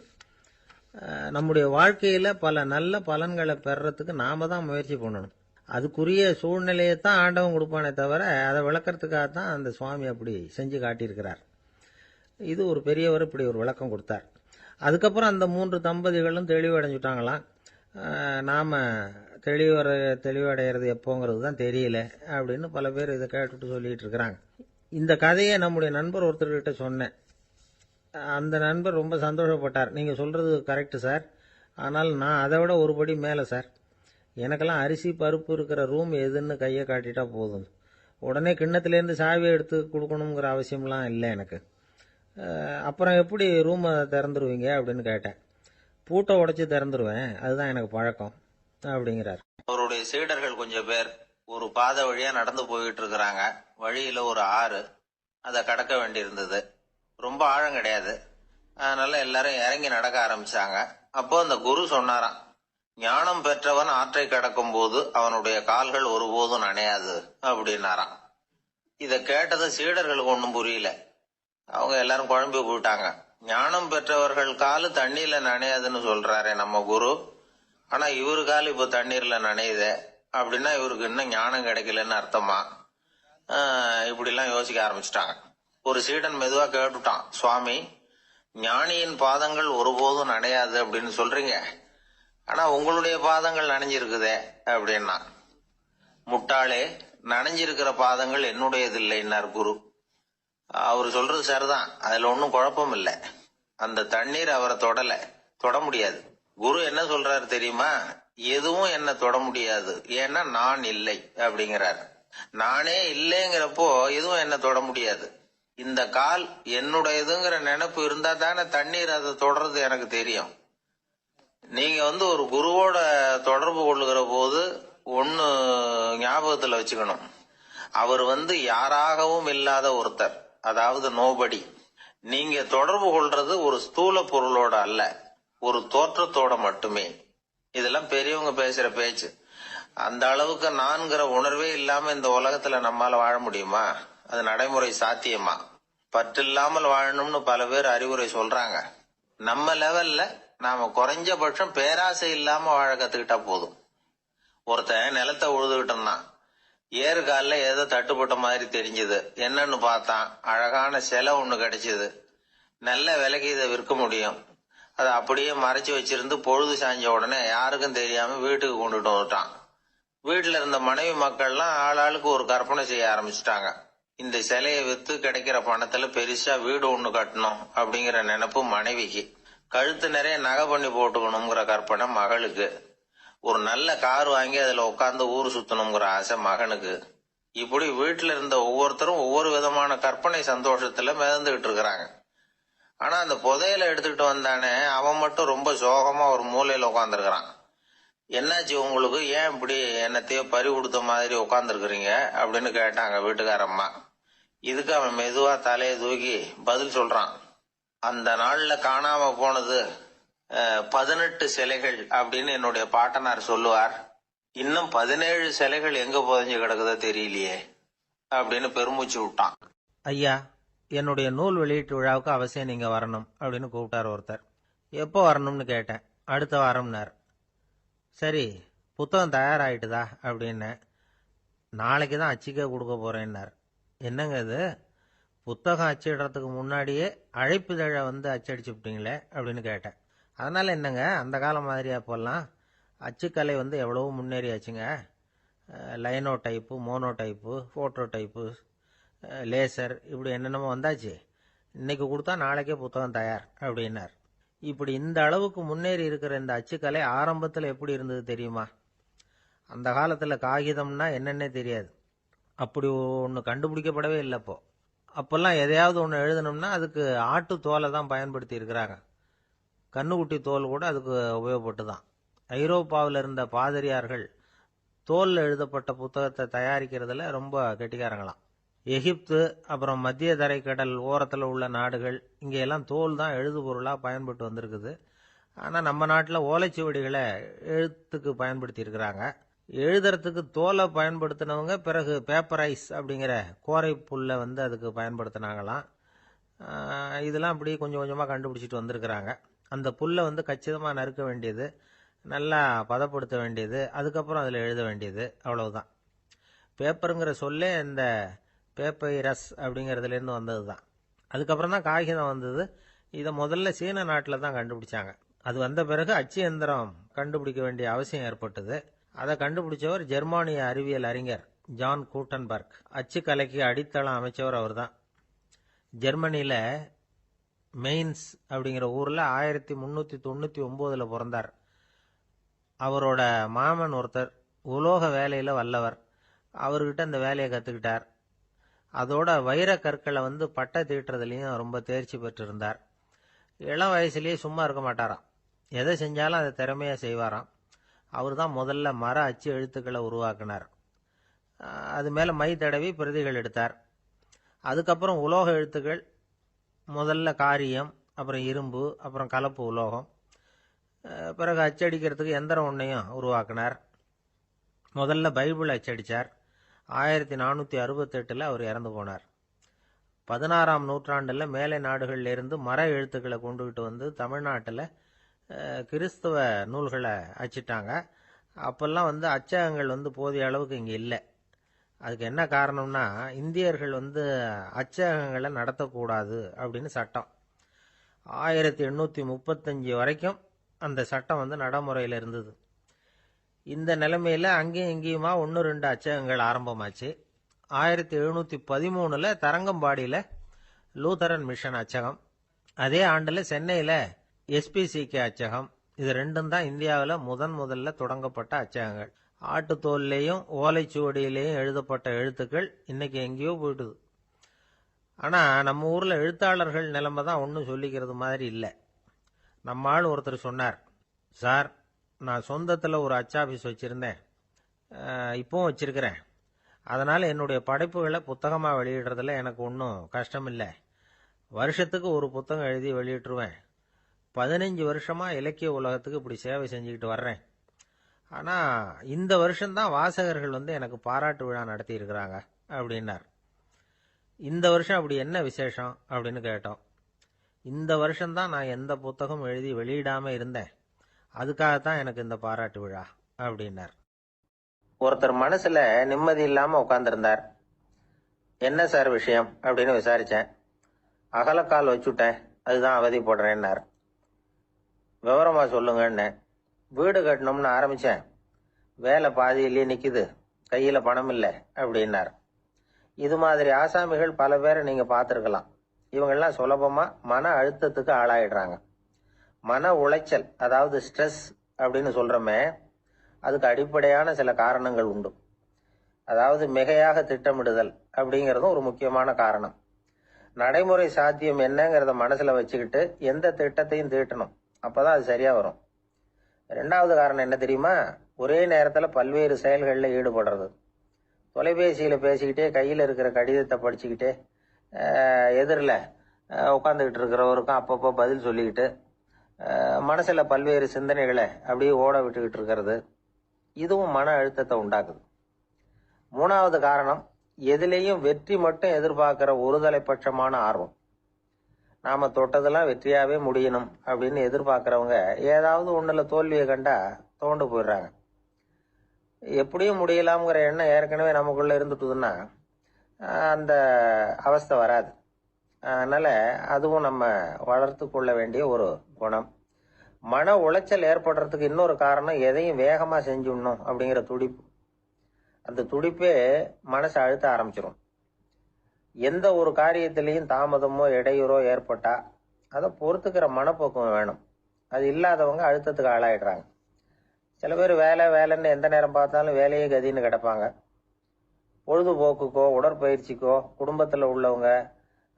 நம்முடைய வாழ்க்கையில் பல நல்ல பலன்களை பெறறதுக்கு நாம் தான் முயற்சி பண்ணணும். அதுக்குரிய சூழ்நிலையை தான் ஆண்டவன் கொடுப்பானே தவிர அதை விளக்கறதுக்காக தான் அந்த சுவாமி அப்படி செஞ்சு காட்டியிருக்கிறார். இது ஒரு பெரியவர் இப்படி ஒரு விளக்கம் கொடுத்தார். அதுக்கப்புறம் அந்த 3 தம்பதிகளும் தெளிவடைஞ்சுட்டாங்களாம். நாம் தெளிவடைகிறது எப்போங்கிறது தான் தெரியல அப்படின்னு பல பேர் இதை கேட்டுட்டு சொல்லிட்டு இருக்கிறாங்க. இந்த கதையை நம்முடைய நண்பர் ஒருத்தர்கிட்ட சொன்னேன். அந்த நண்பர் ரொம்ப சந்தோஷப்பட்டார். நீங்கள் சொல்கிறது கரெக்டு சார், ஆனால் நான் அதை விட ஒரு படி மேலே சார். எனக்கெல்லாம் அரிசி, பருப்பு இருக்கிற ரூம் எதுன்னு கையை காட்டிட்டா போதும், உடனே கிண்ணத்துலேருந்து சாவியை எடுத்து கொடுக்கணுங்கிற அவசியம்லாம் இல்லை எனக்கு. அப்புறம் எப்படி ரூமை திறந்துருவீங்க அப்படின்னு கேட்டேன். பூட்டை உடைச்சி திறந்துருவேன், அதுதான் எனக்கு பழக்கம் அப்படிங்கிறார். அவருடைய சீடர்கள் கொஞ்சம் பேர் ஒரு பாதை வழியா நடந்து போயிட்டு இருக்கிறாங்க. வழியில ஒரு ஆறு, அதை கடக்க வேண்டியிருந்தது. ரொம்ப ஆழம் கிடையாது, அதனால எல்லாரும் இறங்கி நடக்க ஆரம்பிச்சாங்க. அப்போ அந்த குரு சொன்னாராம், ஞானம் பெற்றவன் ஆற்றை கடக்கும் போது அவனுடைய கால்கள் ஒருபோதும் நனையாது அப்படின்னாராம். இதை கேட்டது சீடர்களுக்கு ஒன்றும் புரியல. அவங்க எல்லாரும் குழம்பி போயிட்டாங்க. ஞானம் பெற்றவர்கள் காலு தண்ணீர்ல நனையாதுன்னு சொல்றாரே நம்ம குரு, ஆனா இவரு கால் இப்போ தண்ணீர்ல நனையுதே அப்படின்னா இவருக்கு இன்னும் ஞானம் கிடைக்கலன்னு அர்த்தமா? இப்படிலாம் யோசிக்க ஆரம்பிச்சுட்டாங்க. ஒரு சீடன் மெதுவா கேட்டுட்டான், சுவாமி ஞானியின் பாதங்கள் ஒருபோதும் நனையாது அப்படின்னு சொல்றீங்க, ஆனா உங்களுடைய பாதங்கள் நனைஞ்சிருக்குதே அப்படின்னா. முட்டாளே, நனைஞ்சிருக்கிற பாதங்கள் என்னுடையது இல்லைன்னார் குரு. அவரு சொல்றது சரிதான், அதுல ஒன்னும் குழப்பம் இல்லை. அந்த தண்ணீர் அவரை தொட முடியாது. குரு என்ன சொல்றாரு தெரியுமா? எதுவும் என்ன தொட முடியாது, ஏன்னா நான் இல்லை அப்படிங்கிறாரு. நானே இல்லைங்கிறப்போ எதுவும் என்ன தொட முடியாது. இந்த கால் என்னுடையதுங்கிற நினைப்பு இருந்தா தானே தண்ணீர் அதை தொடர்றது எனக்கு தெரியும். நீங்க ஒரு குருவோட தொடர்பு கொள்ளுகிற போது ஒன்னு ஞாபகத்துல வச்சுக்கணும், அவர் யாராகவும் இல்லாத ஒருத்தர், அதாவது நோபடி. நீங்க தொடர்பு கொள்றது ஒரு ஸ்தூல பொருளோட அல்ல, ஒரு தோற்றத்தோட மட்டுமே. இதெல்லாம் பெரியவங்க பேசுற பேச்சு. அந்த அளவுக்கு நான்கிற உணர்வே இல்லாம இந்த உலகத்துல நம்மால வாழ முடியுமா? அது நடைமுறை சாத்தியமா? பற்றில்லாமல் வாழணும்னு பல பேர் அறிவுரை சொல்றாங்க. நம்ம லெவல்ல நாம குறைஞ்சபட்சம் பேராசை இல்லாம வாழ கத்துக்கிட்டா போதும். ஒருத்தன் நிலத்தை உழுதுகிட்டு இருந்தான். ஏறுகால ஏதோ தட்டுப்பட்ட மாதிரி தெரிஞ்சது. என்னன்னு பார்த்தான், அழகான சிலை ஒண்ணு கிடைச்சது. நல்ல விலைக்கு இதை விற்க முடியும். அதை அப்படியே மறைச்சு வச்சிருந்து பொழுது சாய்ஞ்ச உடனே யாருக்கும் தெரியாம வீட்டுக்கு கொண்டுட்டு வந்துட்டான். வீட்டுல இருந்த மனைவி மக்கள்லாம் ஆளாளுக்கு ஒரு கற்பனை செய்ய ஆரம்பிச்சுட்டாங்க. இந்த சிலையை வித்து கிடைக்கிற பணத்துல பெருசா வீடு ஒண்ணு கட்டணும் அப்படிங்கிற நினைப்பு மனைவிக்கு, கழுத்து நிறைய நகை பண்ணி போட்டுக்கணுங்கிற கற்பனை மகளுக்கு, ஒரு நல்ல கார் வாங்கி அதுல உட்காந்து ஊர் சுத்தணுங்கிற ஆசை மகனுக்கு. இப்படி வீட்டுல இருந்த ஒவ்வொருத்தரும் ஒவ்வொரு விதமான கற்பனை சந்தோஷத்துல மிதந்துகிட்டு இருக்கிறாங்க. ஆனா அந்த புதையலை எடுத்துக்கிட்டு வந்தானே, அவன் மட்டும் ரொம்ப சோகமா ஒரு மூலையில உட்காந்துருக்கிறான். என்னாச்சு உங்களுக்கு, ஏன் இப்படி என்னத்தையோ பறி கொடுத்த மாதிரி உட்காந்துருக்குறீங்க அப்படின்னு கேட்டாங்க வீட்டுக்காரம்மா. இதுக்கு அவன் மெதுவா தலையை தூக்கி பதில் சொல்றான். அந்த நாள்ல காணாம போனது 18 சிலைகள் அப்படின்னு என்னுடைய பாட்டனார் சொல்லுவார். இன்னும் 17 சிலைகள் எங்க புதைஞ்சு கிடக்குதோ தெரியலையே அப்படின்னு பெருமூச்சு விட்டான். ஐயா, என்னுடைய நூல் வெளியீட்டு விழாவுக்கு அவசியம் நீங்க வரணும் அப்படின்னு கூப்பிட்டார் ஒருத்தர். எப்போ வரணும்னு கேட்டேன். அடுத்த வாரம்னார். சரி, புத்தகம் தயாராகிட்டுதா அப்படின்னு. நாளைக்கு தான் அச்சிக்க கொடுக்க போறேன்னார். என்னங்க இது, புத்தகம் அச்சிடுறதுக்கு முன்னாடியே அழைப்புதழை வந்து அச்சடிச்சு விட்டீங்களே அப்படின்னு கேட்டேன். அதனால என்னங்க, அந்த காலம் மாதிரியா போடலாம். அச்சுக்கலை வந்து எவ்வளவோ முன்னேறியாச்சுங்க. Linotype, Monotype, phototype, laser, இப்படி என்னென்னமோ வந்தாச்சு. இன்னைக்கு கொடுத்தா நாளைக்கே புத்தகம் தயார் அப்படின்னார். இப்படி இந்த அளவுக்கு முன்னேறி இருக்கிற இந்த அச்சுக்கலை ஆரம்பத்தில் எப்படி இருந்தது தெரியுமா? அந்த காலத்தில் காகிதம்னா என்னன்னே தெரியாது. அப்படி ஒன்று கண்டுபிடிக்கப்படவே இல்லை. அப்போல்லாம் எதையாவது ஒன்று எழுதணும்னா அதுக்கு ஆட்டு தோலை தான் பயன்படுத்தி இருக்கிறாங்க. கண்ணுக்குட்டி தோல் கூட அதுக்கு உபயோகப்பட்டு தான். ஐரோப்பாவில் இருந்த பாதிரியார்கள் தோலில் எழுதப்பட்ட புத்தகத்தை தயாரிக்கிறதுல ரொம்ப கெட்டிக்காரங்களாம். எகிப்து, அப்புறம் மத்திய தரைக்கடல் ஓரத்தில் உள்ள நாடுகள், இங்கெல்லாம் தோல் தான் எழுது பொருளாக பயன்பட்டு வந்திருக்குது. ஆனால் நம்ம நாட்டில் ஓலைச்சுவடிகளை எழுத்துக்கு பயன்படுத்தி இருக்கிறாங்க. எழுதுறதுக்கு தோலை பயன்படுத்தினவங்க பிறகு பேப்பரைஸ் அப்படிங்கிற கோரை புல்லை வந்து அதுக்கு பயன்படுத்தினாங்களாம். இதெல்லாம் அப்படி கொஞ்சம் கொஞ்சமாக கண்டுபிடிச்சிட்டு வந்திருக்கிறாங்க. அந்த புல்லை வந்து கச்சிதமாக நறுக்க வேண்டியது, நல்லா பதப்படுத்த வேண்டியது, அதுக்கப்புறம் அதில் எழுத வேண்டியது, அவ்வளவுதான். பேப்பருங்கிற சொல்லே இந்த பேப்பைரஸ் அப்படிங்கிறதுலேருந்து வந்தது தான். அதுக்கப்புறம் தான் காகிதம் வந்தது. இதை முதல்ல சீன நாட்டில் தான் கண்டுபிடிச்சாங்க. அது வந்த பிறகு அச்சு எந்திரம் கண்டுபிடிக்க வேண்டிய அவசியம் ஏற்பட்டது. அதை கண்டுபிடிச்சவர் ஜெர்மானிய அறிவியல் அறிஞர் ஜான் கூட்டன்பர்க். அச்சுக்கலைக்கு அடித்தளம் அமைச்சவர் அவர் தான். ஜெர்மனியில் மெயின்ஸ் அப்படிங்கிற ஊரில் 1399 பிறந்தார். அவரோட மாமன் ஒருத்தர் உலோக வேலையில் வல்லவர். அவர்கிட்ட அந்த வேலையை கற்றுக்கிட்டார். அதோட வைர கற்களை வந்து பட்டை தீட்டுறதுலையும் ரொம்ப தேர்ச்சி பெற்றிருந்தார். இளம் வயசுலேயே சும்மா இருக்க மாட்டாராம். எதை செஞ்சாலும் அதை திறமையாக செய்வாராம். அவர் தான் முதல்ல மர அச்சு எழுத்துக்களை உருவாக்கினார். அது மேலே மை தடவி பிரதிகள் எடுத்தார். அதுக்கப்புறம் உலோக எழுத்துக்கள், முதல்ல காரியம், அப்புறம் இரும்பு, அப்புறம் கலப்பு உலோகம், பிறகு அச்சடிக்கிறதுக்கு எந்திரம் ஒன்றையும் உருவாக்கினார். முதல்ல பைபிள் அச்சடித்தார். 1468 அவர் இறந்து போனார். 16ஆம் நூற்றாண்டில் மேலை நாடுகளிலிருந்து மர எழுத்துக்களை கொண்டுகிட்டு வந்து தமிழ்நாட்டில் கிறிஸ்தவ நூல்களை அச்சிட்டாங்க. அப்போல்லாம் வந்து அச்சகங்கள் வந்து போதிய அளவுக்கு இங்கே இல்லை. அதுக்கு என்ன காரணம்னா, இந்தியர்கள் வந்து அச்சகங்களை நடத்தக்கூடாது அப்படின்னு சட்டம். 1835 வரைக்கும் அந்த சட்டம் வந்து நடைமுறையில் இருந்தது. இந்த நிலைமையில் அங்கேயும் இங்கேயுமா 1-2 அச்சகங்கள் ஆரம்பமாச்சு. 1713 தரங்கம்பாடியில் லூதரன் மிஷன் அச்சகம், அதே ஆண்டில் சென்னையில் எஸ்பிசிகே அச்சகம். இது ரெண்டும் தான் இந்தியாவில் முதல்ல தொடங்கப்பட்ட அச்சகங்கள். ஆட்டுத்தோல்லையும் ஓலைச்சுவடியிலையும் எழுதப்பட்ட எழுத்துக்கள் இன்னைக்கு எங்கேயோ போயிட்டுது. ஆனால் நம்ம ஊரில் எழுத்தாளர்கள் நிலைமை தான் ஒன்றும் சொல்லிக்கிறது மாதிரி இல்லை. நம்ம ஆள் ஒருத்தர் சொன்னார், சார், நான் சொந்தத்தில் ஒரு அச்சாபீஸ் வச்சுருந்தேன், இப்போவும் வச்சிருக்கிறேன். அதனால் என்னுடைய படைப்புகளை புத்தகமாக வெளியிடுறதுல எனக்கு ஒன்றும் கஷ்டம் இல்லை. வருஷத்துக்கு ஒரு புத்தகம் எழுதி வெளியிட்டுருவேன். 15 வருஷமாக இலக்கிய உலகத்துக்கு இப்படி சேவை செஞ்சுக்கிட்டு வர்றேன். ஆனால் இந்த வருஷம்தான் வாசகர்கள் வந்து எனக்கு பாராட்டு விழா நடத்தி இருக்கிறாங்க அப்படின்னார். இந்த வருஷம் அப்படி என்ன விசேஷம் அப்படின்னு கேட்டோம். இந்த வருஷம்தான் நான் எந்த புத்தகம் எழுதி வெளியிடாமல் இருந்தேன், அதுக்காகத்தான் எனக்கு இந்த பாராட்டு விழா அப்படின்னார். ஒருத்தர் மனசுல நிம்மதி இல்லாம உட்கார்ந்துருந்தார். என்ன சார் விஷயம் அப்படின்னு விசாரிச்சேன். அகலக்கால் வச்சுட்டேன், அதுதான் அவதிப்படுறேன்னார். விவரமா சொல்லுங்கன்னு. வீடு கட்டணும்னு ஆரம்பிச்சேன். வேலை பாதியிலேயே நிக்குது, கையில பணம் இல்லை அப்படின்னார். இது மாதிரி ஆசாமிகள் பல பேரை நீங்க பார்த்துருக்கலாம். இவங்கெல்லாம் சுலபமா மன அழுத்தத்துக்கு ஆளாயிடுறாங்க. மன உளைச்சல், அதாவது ஸ்ட்ரெஸ் அப்படின்னு சொல்றோமே, அதுக்கு அடிப்படையான சில காரணங்கள் உண்டு. அதாவது மிகையாக திட்டமிடுதல் அப்படிங்கிறதும் ஒரு முக்கியமான காரணம். நடைமுறை சாத்தியம் என்னங்கிறத மனசுல வச்சுக்கிட்டு எந்த திட்டத்தையும் தீட்டணும், அப்பதான் அது சரியா வரும். ரெண்டாவது காரணம் என்ன தெரியுமா? ஒரே நேரத்துல பல்வேறு செயல்களில் ஈடுபடுறது. தொலைபேசியில பேசிக்கிட்டே கையில் இருக்கிற கடிதத்தை படிச்சுக்கிட்டே எதிரில் உட்காந்துக்கிட்டு இருக்கிறவருக்கும் அப்பப்போ பதில் சொல்லிக்கிட்டு மனசுல பல்வேறு சிந்தனைகளை அப்படியே ஓட விட்டுக்கிட்டு இருக்கிறது, இதுவும் மன அழுத்தத்தை உண்டாக்குது. மூணாவது காரணம், எதிலையும் வெற்றி மட்டும் எதிர்பார்க்கிற ஒருதலை பட்சமான ஆர்வம். நாம தொட்டதெல்லாம் வெற்றியாவே முடியணும் அப்படின்னு எதிர்பார்க்கிறவங்க ஏதாவது ஒண்ணுல தோல்வியை கண்டா தோண்டு போயிடுறாங்க. எப்படியும் முடியலாம்ங்கிற எண்ணம் ஏற்கனவே நமக்குள்ள இருந்துட்டுதுன்னா அந்த அவஸ்தை வராது. அதனால அதுவும் நம்ம வளர்த்து கொள்ள வேண்டிய ஒரு குணம். மன உளைச்சல் ஏற்படுறதுக்கு இன்னொரு காரணம், எதையும் வேகமா செஞ்சுடணும் அப்படிங்கிற துடிப்பு. அந்த துடிப்பே மனசை அழுத்த ஆரம்பிச்சிடும். எந்த ஒரு காரியத்திலையும் தாமதமோ இடையூறோ ஏற்பட்டா அதை பொறுத்துக்கிற மனப்போக்கம் வேணும். அது இல்லாதவங்க அழுத்தத்துக்கு ஆளாயிடுறாங்க. சில பேர் வேலைன்னு எந்த நேரம் பார்த்தாலும் வேலையே கதின்னு கிடப்பாங்க. பொழுதுபோக்குக்கோ உடற்பயிற்சிக்கோ குடும்பத்தில் உள்ளவங்க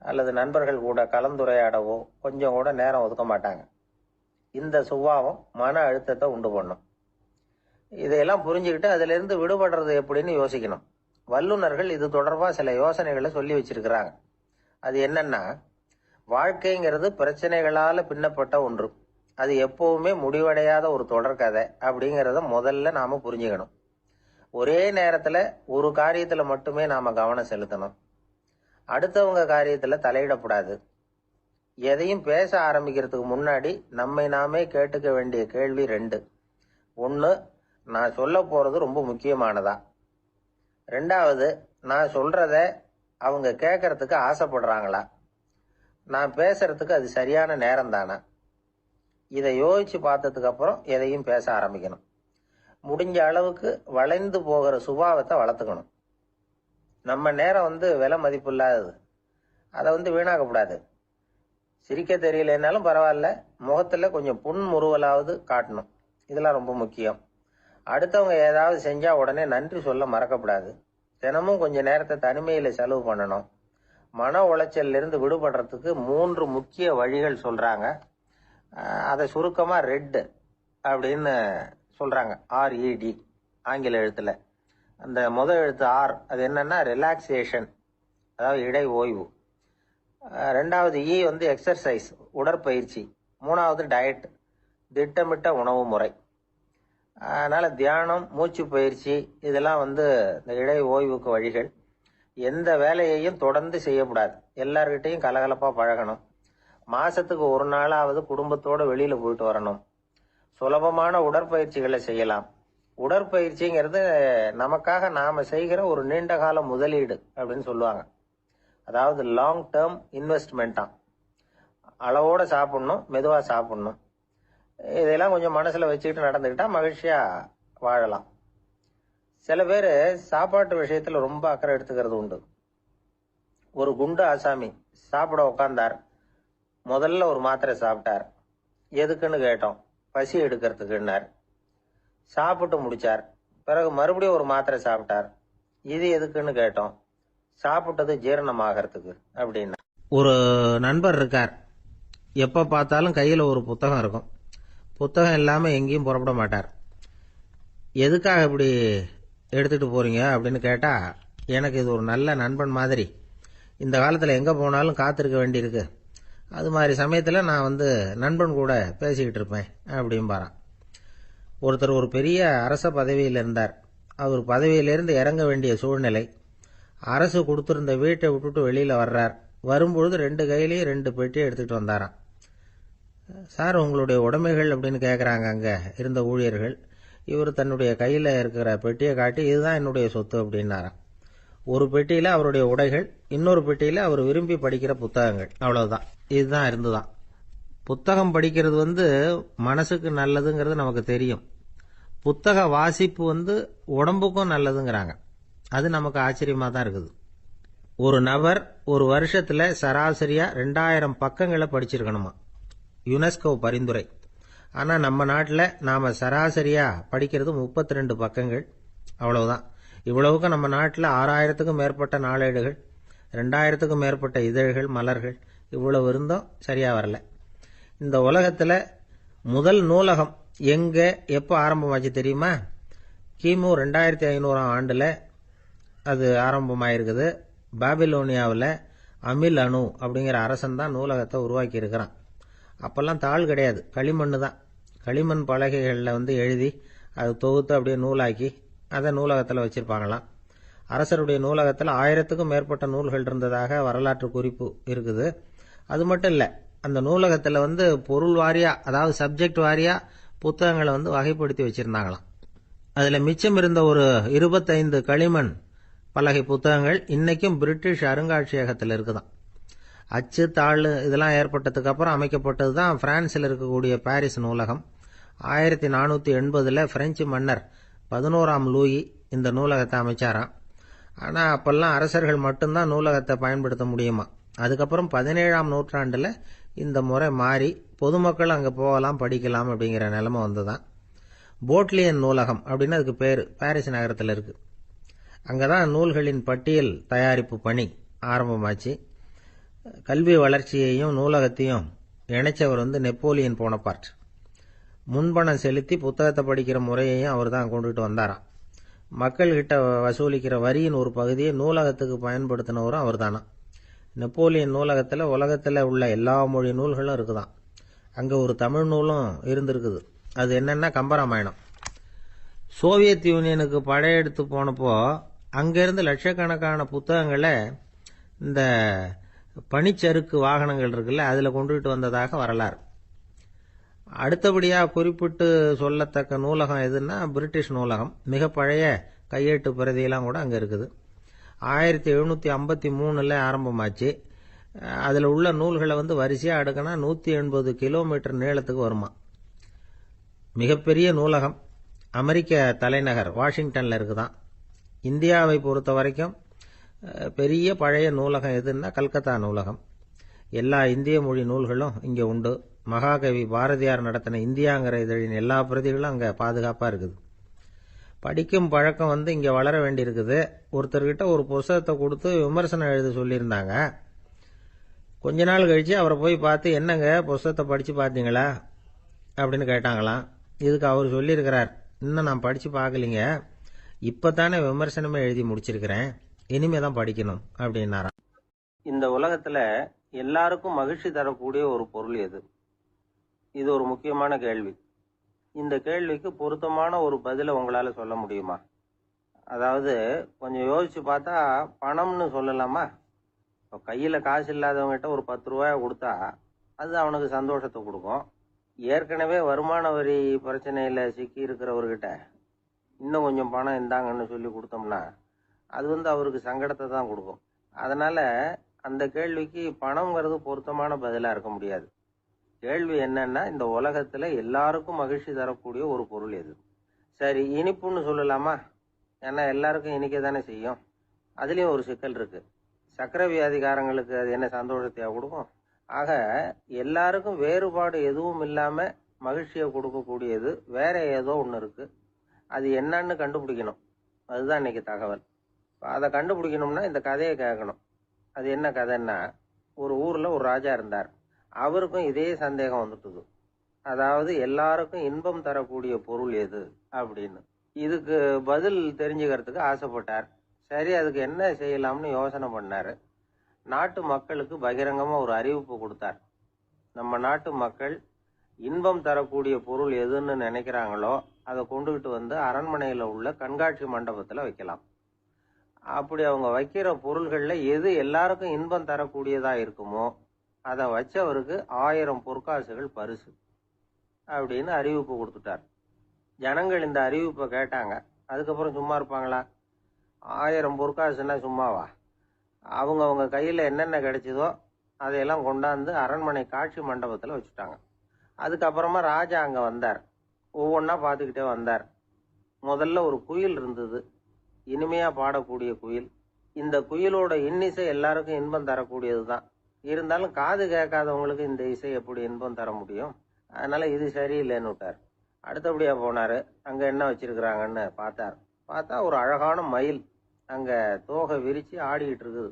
அல்லது நண்பர்கள் கூட கலந்துரையாடவோ கொஞ்சம் கூட நேரம் ஒதுக்க மாட்டாங்க. இந்த சுபாவம் மன அழுத்தத்தை உண்டு பண்ணும். இதையெல்லாம் புரிஞ்சுக்கிட்டு அதுல இருந்து விடுபடுறது எப்படின்னு யோசிக்கணும். வல்லுநர்கள் இது தொடர்பா சில யோசனைகளை சொல்லி வச்சிருக்கிறாங்க. அது என்னன்னா, வாழ்க்கைங்கிறது பிரச்சனைகளால பின்னப்பட்ட ஒன்று. அது எப்பவுமே முடிவடையாத ஒரு தொடர்கதை அப்படிங்கிறத முதல்ல நாம புரிஞ்சுக்கணும். ஒரே நேரத்துல ஒரு காரியத்துல மட்டுமே நாம கவனம் செலுத்தணும். அடுத்தவங்க காரியத்துல தலையிடக்கூடாது. எதையும் பேச ஆரம்பிக்கிறதுக்கு முன்னாடி நம்மை நாமே கேட்டுக்க வேண்டிய கேள்வி 2. 1, நான் சொல்ல போறது ரொம்ப முக்கியமானதா? 2வது, நான் சொல்றத அவங்க கேட்கறதுக்கு ஆசைப்படுறாங்களா? நான் பேசுறதுக்கு அது சரியான நேரம் தானா? இதை யோசிச்சு பார்த்ததுக்கு அப்புறம் எதையும் பேச ஆரம்பிக்கணும். முடிஞ்ச அளவுக்கு வளைந்து போகிற சுபாவத்தை வளர்த்துக்கணும். நம்ம நேரம் விலை மதிப்பு இல்லாதது, அதை வீணாக்கக்கூடாது. சிரிக்க தெரியலனாலும் பரவாயில்ல, முகத்துல கொஞ்சம் புன்முறுவலாவது காட்டணும். இதெல்லாம் ரொம்ப முக்கியம். அடுத்தவங்க ஏதாவது செஞ்சா உடனே நன்றி சொல்ல மறக்கப்படாது. தினமும் கொஞ்சம் நேரத்தை தனிமையில செலவு பண்ணணும். மன உளைச்சல்ல இருந்து விடுபடுறதுக்கு 3 முக்கிய வழிகள் சொல்றாங்க. அதை சுருக்கமா ரெட் அப்படின்னு சொல்றாங்க. RED ஆங்கில எழுத்துல. அந்த முதல் எழுத்து R, அது என்னன்னா ரிலாக்ஸேஷன், அதாவது இடை ஓய்வு. 2வது E எக்ஸர்சைஸ், உடற்பயிற்சி. 3வது டயட், திட்டமிட்ட உணவு முறை. அதனால தியானம், மூச்சு பயிற்சி இதெல்லாம் இந்த இடை ஓய்வுக்கு வழிகள். எந்த வேலையையும் தொடர்ந்து செய்யக்கூடாது. எல்லார்கிட்டையும் கலகலப்பா பழகணும். மாசத்துக்கு ஒரு நாளாவது குடும்பத்தோட வெளியில போயிட்டு வரணும். சுலபமான உடற்பயிற்சிகளை செய்யலாம். உடற்பயிற்சிங்கிறது நமக்காக நாம செய்கிற ஒரு நீண்ட கால முதலீடு அப்படின்னு சொல்லுவாங்க. அதாவது லாங் டேர்ம் இன்வெஸ்ட்மெண்டா. அளவோட சாப்பிடணும், மெதுவா சாப்பிடணும். இதெல்லாம் கொஞ்சம் மனசுல வச்சுக்கிட்டு நடந்துக்கிட்டா மகிழ்ச்சியா வாழலாம். சில பேர் சாப்பாட்டு விஷயத்துல ரொம்ப அக்கறை எடுத்துக்கிறது உண்டு. ஒரு குண்டு ஆசாமி சாப்பிட உட்கார்ந்தார். முதல்ல ஒரு மாத்திரை சாப்பிட்டார். எதுக்குன்னு கேட்டோம். பசி எடுக்கிறதுக்குன்னார். சாப்பிட்டு முடிச்சார். பிறகு மறுபடியும் ஒரு மாத்திரை சாப்பிட்டார். இது எதுக்குன்னு கேட்டோம். சாப்பிட்டது ஜீரணமாகறதுக்கு அப்படின்னா. ஒரு நண்பர் இருக்கார். எப்ப பார்த்தாலும் கையில ஒரு புத்தகம் இருக்கும். புத்தகம் இல்லாம எங்கேயும் புறப்பட மாட்டார். எதுக்காக இப்படி எடுத்துட்டு போறீங்க அப்படின்னு கேட்டா, எனக்கு இது ஒரு நல்ல நண்பன் மாதிரி. இந்த காலத்துல எங்க போனாலும் காத்திருக்க வேண்டியிருக்கு. அது மாதிரி சமயத்துல நான் நண்பன் கூட பேசிக்கிட்டு இருப்பேன் அப்படிம்பாரான். ஒருத்தர் ஒரு பெரிய அரச பதவியில் இருந்தார். அவர் பதவியிலிருந்து இறங்க வேண்டிய சூழ்நிலை. அரசு கொடுத்திருந்த வீட்டை விட்டுட்டு வெளியில வர்றார். வரும்பொழுது 2 கையிலையும் 2 பெட்டியை எடுத்துட்டு வந்தாராம். சார், உங்களுடைய உடைமைகள் அப்படின்னு கேட்குறாங்க அங்க இருந்த ஊழியர்கள். இவர் தன்னுடைய கையில இருக்கிற பெட்டியை காட்டி, இதுதான் என்னுடைய சொத்து அப்படின்னாராம். ஒரு பெட்டியில அவருடைய உடைகள், இன்னொரு பெட்டியில அவர் விரும்பி படிக்கிற புத்தகங்கள். அவ்வளவுதான். இதுதான் இருந்துதான். புத்தகம் படிக்கிறது மனசுக்கு நல்லதுங்கிறது நமக்கு தெரியும். புத்தக வாசிப்பு உடம்புக்கும் நல்லதுங்கிறாங்க. அது நமக்கு ஆச்சரியமா தான் இருக்குது. ஒரு நபர் ஒரு வருஷத்துல சராசரியா 2000 பக்கங்களை படிச்சிருக்கணுமா, யுனெஸ்கோ பரிந்துரை. ஆனா நம்ம நாட்டில் நாம சராசரியா படிக்கிறது 32 பக்கங்கள், அவ்வளவுதான். இவ்வளவுக்கு நம்ம நாட்டில் 6000த்துக்கும் மேற்பட்ட நாளேடுகள், 2000த்துக்கும் மேற்பட்ட இதழ்கள், மலர்கள், இவ்வளவு இருந்தும் சரியா வரல. இந்த உலகத்துல முதல் நூலகம் எங்க எப்ப ஆரம்பமாச்சு தெரியுமா? கிமு 2500 ஆண்டுல அது ஆரம்பமாயிருக்குது. பாபிலோனியாவில் அமில் அணு அப்படிங்கிற அரசன் தான் நூலகத்தை உருவாக்கி இருக்கிறான். அப்பெல்லாம் தாள் கிடையாது, களிமண் தான். களிமண் பலகைகளில் எழுதி அது தொகுத்து அப்படியே நூலாக்கி அதை நூலகத்தில் வச்சிருப்பாங்களாம். அரசருடைய நூலகத்தில் 1000த்துக்கும் மேற்பட்ட நூல்கள் இருந்ததாக வரலாற்று குறிப்பு இருக்குது. அது மட்டும் இல்லை, அந்த நூலகத்தில் பொருள் வாரியா, அதாவது சப்ஜெக்ட் வாரியா புத்தகங்களை வகைப்படுத்தி வச்சிருந்தாங்களாம். அதில் மிச்சம் இருந்த ஒரு 25 களிமண் பலகை புத்தகங்கள் இன்னைக்கும் பிரிட்டிஷ் அருங்காட்சியகத்தில் இருக்குதான். அச்சு தாள் இதெல்லாம் ஏற்பட்டதுக்கு அப்புறம் அமைக்கப்பட்டது தான் பிரான்சில் இருக்கக்கூடிய பாரிஸ் நூலகம். 1480 பிரெஞ்சு மன்னர் 11ஆம் லூயி இந்த நூலகத்தை அமைச்சாராம். ஆனால் அப்பெல்லாம் அரசர்கள் மட்டும்தான் நூலகத்தை பயன்படுத்த முடியுமா. அதுக்கப்புறம் 17ஆம் நூற்றாண்டில் இந்த முறை மாறி பொதுமக்கள் அங்கே போகலாம், படிக்கலாம் அப்படிங்கிற நிலைமை வந்துதான். போட்லியன் நூலகம் அப்படின்னு அதுக்கு பேர், பாரிஸ் நகரத்தில் இருக்கு. அங்கதான் நூல்களின் பட்டியல் தயாரிப்பு பணி ஆரம்பமாச்சு. கல்வி வளர்ச்சியையும் நூலகத்தையும் இணைச்சவர் நெப்போலியன் போனபார்ட். முன்பணம் செலுத்தி புத்தகத்தை படிக்கிற முறையையும் அவர் தான் கொண்டுட்டு வந்தாராம். மக்கள்கிட்ட வசூலிக்கிற வரியின் ஒரு பகுதியை நூலகத்துக்கு பயன்படுத்தினவரும் அவர் தானா. நெப்போலியன் நூலகத்தில் உலகத்தில் உள்ள எல்லா மொழி நூல்களும் இருக்குதான். அங்கே ஒரு தமிழ் நூலும் இருந்திருக்குது. அது என்னன்னா கம்பராமாயணம். சோவியத் யூனியனுக்கு படையெடுத்து போனப்போ அங்கிருந்து லட்சக்கணக்கான புத்தகங்களை இந்த பனிச்சறுக்கு வாகனங்கள் இருக்குல்ல, அதில் கொண்டுகிட்டு வந்ததாக வரலாறு. அடுத்தபடியாக குறிப்பிட்டு சொல்லத்தக்க நூலகம் எதுன்னா பிரிட்டிஷ் நூலகம். மிக பழைய கையெழுத்து பிரதியெல்லாம் கூட அங்கே இருக்குது. 1753 ஆரம்பமாச்சு. அதில் உள்ள நூல்களை வரிசையாக அடுக்கினா 180 கிலோமீட்டர் நீளத்துக்கு வருமா. மிகப்பெரிய நூலகம் அமெரிக்க தலைநகர் வாஷிங்டனில் இருக்குதான். இந்தியாவை பொறுத்த வரைக்கும் பெரிய பழைய நூலகம் எதுன்னா கல்கத்தா நூலகம். எல்லா இந்திய மொழி நூல்களும் இங்கே உண்டு. மகாகவி பாரதியார் நடத்தின இந்தியாங்கிற இதழின் எல்லா பிரதிகளும் அங்கே பாதுகாப்பாக இருக்குது. படிக்கும் பழக்கம் இங்கே வளர வேண்டியிருக்குது. ஒருத்தர்கிட்ட ஒரு புஸ்தகத்தை கொடுத்து விமர்சனம் எழுத சொல்லியிருந்தாங்க. கொஞ்ச நாள் கழிச்சு அவரை போய் பார்த்து, என்னங்க புஸ்தகத்தை படித்து பார்த்தீங்களா அப்படின்னு கேட்டாங்களாம். இதுக்கு அவர் சொல்லியிருக்கிறார், இன்னும் நான் படித்து பார்க்கலிங்க, இப்போ தானே விமர்சனமே எழுதி முடிச்சிருக்கிறேன், இனிமே தான் படிக்கணும் அப்படின்னாராம். இந்த உலகத்தில் எல்லாருக்கும் மகிழ்ச்சி தரக்கூடிய ஒரு பொருள் எது? இது ஒரு முக்கியமான கேள்வி. இந்த கேள்விக்கு பொருத்தமான ஒரு பதிலை உங்களால் சொல்ல முடியுமா? அதாவது கொஞ்சம் யோசிச்சு பார்த்தா பணம்னு சொல்லலாமா? இப்போ கையில் காசு இல்லாதவங்ககிட்ட ஒரு 10 ரூபாயை கொடுத்தா அது அவனுக்கு சந்தோஷத்தை கொடுக்கும். ஏற்கனவே வருமான வரி பிரச்சனையில் சிக்கி இருக்கிறவர்கிட்ட இன்னும் கொஞ்சம் பணம் இந்தாங்கன்னு சொல்லி கொடுத்தோம்னா அது அவருக்கு சங்கடத்தை தான் கொடுக்கும். அதனால அந்த கேள்விக்கு பணம்ங்கிறது பொருத்தமான பதிலாக இருக்க முடியாது. கேள்வி என்னன்னா, இந்த உலகத்துல எல்லாருக்கும் மகிழ்ச்சி தரக்கூடிய ஒரு பொருள் எது? சரி, இனிப்புன்னு சொல்லலாமா? ஏன்னா எல்லாருக்கும் இனிக்க தானே செய்யும். அதுலயும் ஒரு சிக்கல் இருக்கு. சக்கரை வியாதிகாரங்களுக்கு அது என்ன சந்தோஷத்தையா கொடுக்கும்? ஆக எல்லாருக்கும் வேறுபாடு எதுவும் இல்லாம மகிழ்ச்சியை கொடுக்கக்கூடியது வேற ஏதோ ஒன்று இருக்கு. அது என்னன்னு கண்டுபிடிக்கணும். அதுதான் இன்னைக்கு தகவல். அதை கண்டுபிடிக்கணும்னா இந்த கதையை கேட்கணும். அது என்ன கதைன்னா, ஒரு ஊர்ல ஒரு ராஜா இருந்தார். அவருக்கும் இதே சந்தேகம் வந்துட்டுது. அதாவது எல்லாருக்கும் இன்பம் தரக்கூடிய பொருள் எது அப்படின்னு. இதுக்கு பதில் தெரிஞ்சுக்கிறதுக்கு ஆசைப்பட்டார். சரி, அதுக்கு என்ன செய்யலாம்னு யோசனை பண்ணாரு. நாட்டு மக்களுக்கு பகிரங்கமா ஒரு அறிவிப்பு கொடுத்தார். நம்ம நாட்டு மக்கள் இன்பம் தரக்கூடிய பொருள் எதுன்னு நினைக்கிறாங்களோ அதை கொண்டுகிட்டு அரண்மனையில உள்ள கண்காட்சி மண்டபத்துல வைக்கலாம். அப்படி அவங்க வைக்கிற பொருள்கள்ல எது எல்லாருக்கும் இன்பம் தரக்கூடியதா இருக்குமோ அதை வச்சவருக்கு 1000 பொற்காசுகள் பரிசு அப்படின்னு அறிவிப்பு கொடுத்துட்டார். ஜனங்கள் இந்த அறிவிப்பை கேட்டாங்க. அதுக்கப்புறம் சும்மா இருப்பாங்களா? 1000 பொற்காசுன்னா சும்மாவா? அவங்க கையில என்னென்ன கிடைச்சதோ அதையெல்லாம் கொண்டாந்து அரண்மனை காட்சி மண்டபத்துல வச்சுட்டாங்க. அதுக்கப்புறமா ராஜா அங்க வந்தார். ஒவ்வொன்னா பார்த்துக்கிட்டே வந்தார். முதல்ல ஒரு குயில் இருந்தது, இனிமையா பாடக்கூடிய குயில். இந்த குயிலோட இன்னிசை எல்லாருக்கும் இன்பம் தரக்கூடியது தான். இருந்தாலும் காது கேட்காதவங்களுக்கு இந்த இசை எப்படி இன்பம் தர முடியும்? அதனால இது சரியில்லைன்னு விட்டார். அடுத்தபடியா போனாரு. அங்க என்ன வச்சிருக்கிறாங்கன்னு பார்த்தா ஒரு அழகான மயில் அங்க தோகை விரிச்சு ஆடிக்கிட்டு இருக்குது.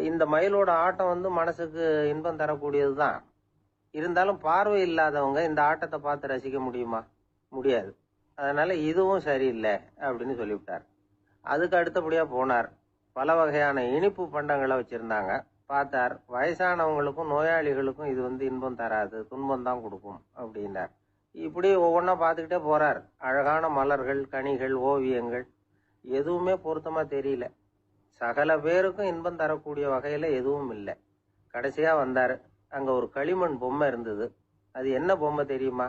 இந்த மயிலோட ஆட்டம் மனசுக்கு இன்பம் தரக்கூடியது தான். இருந்தாலும் பார்வை இல்லாதவங்க இந்த ஆட்டத்தை பார்த்து ரசிக்க முடியுமா? முடியாது. அதனால இதுவும் சரியில்லை அப்படின்னு சொல்லிவிட்டார். அதுக்கு அடுத்தபடியா போனார். பல வகையான இனிப்பு பண்டங்களை வச்சிருந்தாங்க. பார்த்தார், வயசானவங்களுக்கும் நோயாளிகளுக்கும் இது இன்பம் தராது, துன்பம் தான் கொடுக்கும் அப்படின்னார். இப்படி ஒவ்வொன்றா பார்த்துக்கிட்டே போறார். அழகான மலர்கள், கனிகள், ஓவியங்கள் எதுவுமே பொருத்தமா தெரியல. சகல பேருக்கும் இன்பம் தரக்கூடிய வகையில எதுவும் இல்லை. கடைசியா வந்தாரு. அங்க ஒரு களிமண் பொம்மை இருந்தது. அது என்ன பொம்மை தெரியுமா?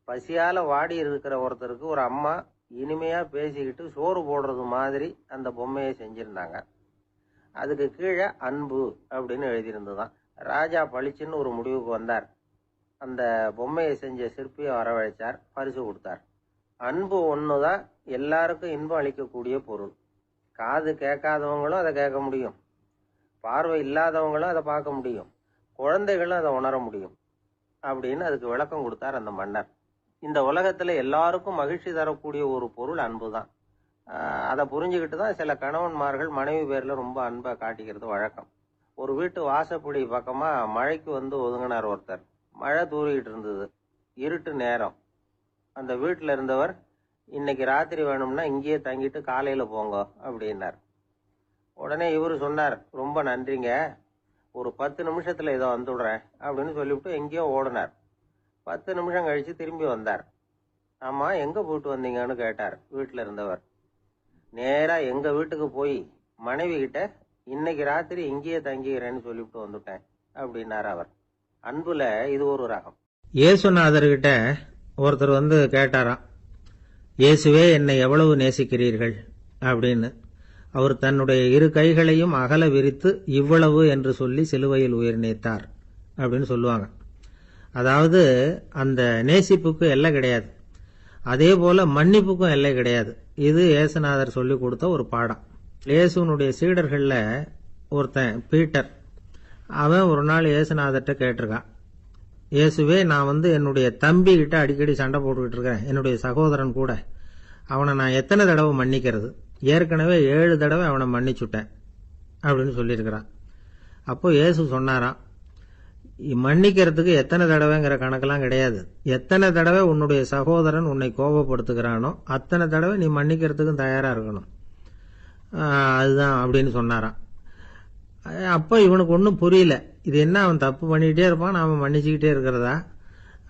பசியால வாடி இருக்கிற ஒருத்தருக்கு ஒரு அம்மா இனிமையா பேசிக்கிட்டு சோறு போடுறது மாதிரி அந்த பொம்மையை செஞ்சிருந்தாங்க. அதுக்கு கீழே அன்பு அப்படின்னு எழுதியிருந்துதான். ராஜா பளிச்சுன்னு ஒரு முடிவுக்கு வந்தார். அந்த பொம்மையை செஞ்ச சிற்பியை வரவழைச்சார், பரிசு கொடுத்தார். அன்பு ஒண்ணுதான் எல்லாருக்கும் இன்பம் அளிக்கக்கூடிய பொருள். காது கேட்காதவங்களும் அதை கேட்க முடியும், பார்வை இல்லாதவங்களும் அதை பார்க்க முடியும், குழந்தைகளும் அதை உணர முடியும் அப்படின்னு அதுக்கு விளக்கம் கொடுத்தார் அந்த மன்னர். இந்த உலகத்துல எல்லாருக்கும் மகிழ்ச்சி தரக்கூடிய ஒரு பொருள் அன்பு தான். அதை புரிஞ்சுக்கிட்டு தான் சில கணவன்மார்கள் மனைவி பேர்ல ரொம்ப அன்பை காட்டிக்கிறது வழக்கம். ஒரு வீட்டு வாசப்படி பக்கமா மழைக்கு ஒதுங்கினார் ஒருத்தர். மழை தூரிக்கிட்டு இருந்தது, இருட்டு நேரம். அந்த வீட்டுல இருந்தவர், இன்னைக்கு ராத்திரி வேணும்னா இங்கேயே தங்கிட்டு காலையில போங்க அப்படின்னார். உடனே இவரு சொன்னார், ரொம்ப நன்றிங்க, ஒரு 10 நிமிஷத்துல இதை வந்துடுறேன் அப்படின்னு சொல்லிவிட்டு எங்கேயோ ஓடினார். 10 நிமிஷம் கழிச்சு திரும்பி வந்தார். ஆமா, எங்க போயிட்டு வந்தீங்கன்னு கேட்டார் வீட்டுல இருந்தவர். நேரா எங்க வீட்டுக்கு போய் மனைவி கிட்ட இன்னைக்கு ராத்திரி இங்கேயே தங்கிக்கிறேன்னு சொல்லிவிட்டு வந்துட்டேன் அப்படின்னார் அவர். அன்புல இது ஒரு ரகம். இயேசுநாதர்கிட்ட ஒருத்தர் கேட்டாராம், இயேசுவே என்னை எவ்வளவு நேசிக்கிறீர்கள் அப்படின்னு. அவர் தன்னுடைய 2 கைகளையும் அகல விரித்து இவ்வளவு என்று சொல்லி சிலுவையில் உயிர் நீத்தார் அப்படின்னு சொல்லுவாங்க. அதாவது அந்த நேசிப்புக்கு எல்லை கிடையாது, அதே போல மன்னிப்புக்கும் எல்லை கிடையாது. இது இயேசுநாதர் சொல்லி கொடுத்த ஒரு பாடம். இயேசுனுடைய சீடர்கள்ல ஒருத்தன் பீட்டர், அவன் ஒரு நாள் இயேசுநாதர்கிட்ட கேட்டிருக்கான், இயேசுவே நான் என்னுடைய தம்பி கிட்ட அடிக்கடி சண்டை போட்டுக்கிட்டு இருக்கிறேன், என்னுடைய சகோதரன் கூட, அவனை நான் எத்தனை தடவை மன்னிக்கிறது? ஏற்கனவே 7 தடவை அவனை மன்னிச்சுட்டேன் அப்படின்னு சொல்லியிருக்கிறான். அப்போ இயேசு சொன்னாராம், மன்னிக்கிறதுக்கு எத்தனை தடவைங்கிற கணக்கெல்லாம் கிடையாது. எத்தனை தடவை உன்னுடைய சகோதரன் உன்னை கோபப்படுத்துகிறானோ அத்தனை தடவை நீ மன்னிக்கிறதுக்கும் தயாரா இருக்கணும், அதுதான் அப்படின்னு சொன்னாராம். அப்போ இவனுக்கு ஒன்றும் புரியல, இது என்ன அவன் தப்பு பண்ணிக்கிட்டே இருப்பான், நாம மன்னிச்சுக்கிட்டே இருக்கிறதா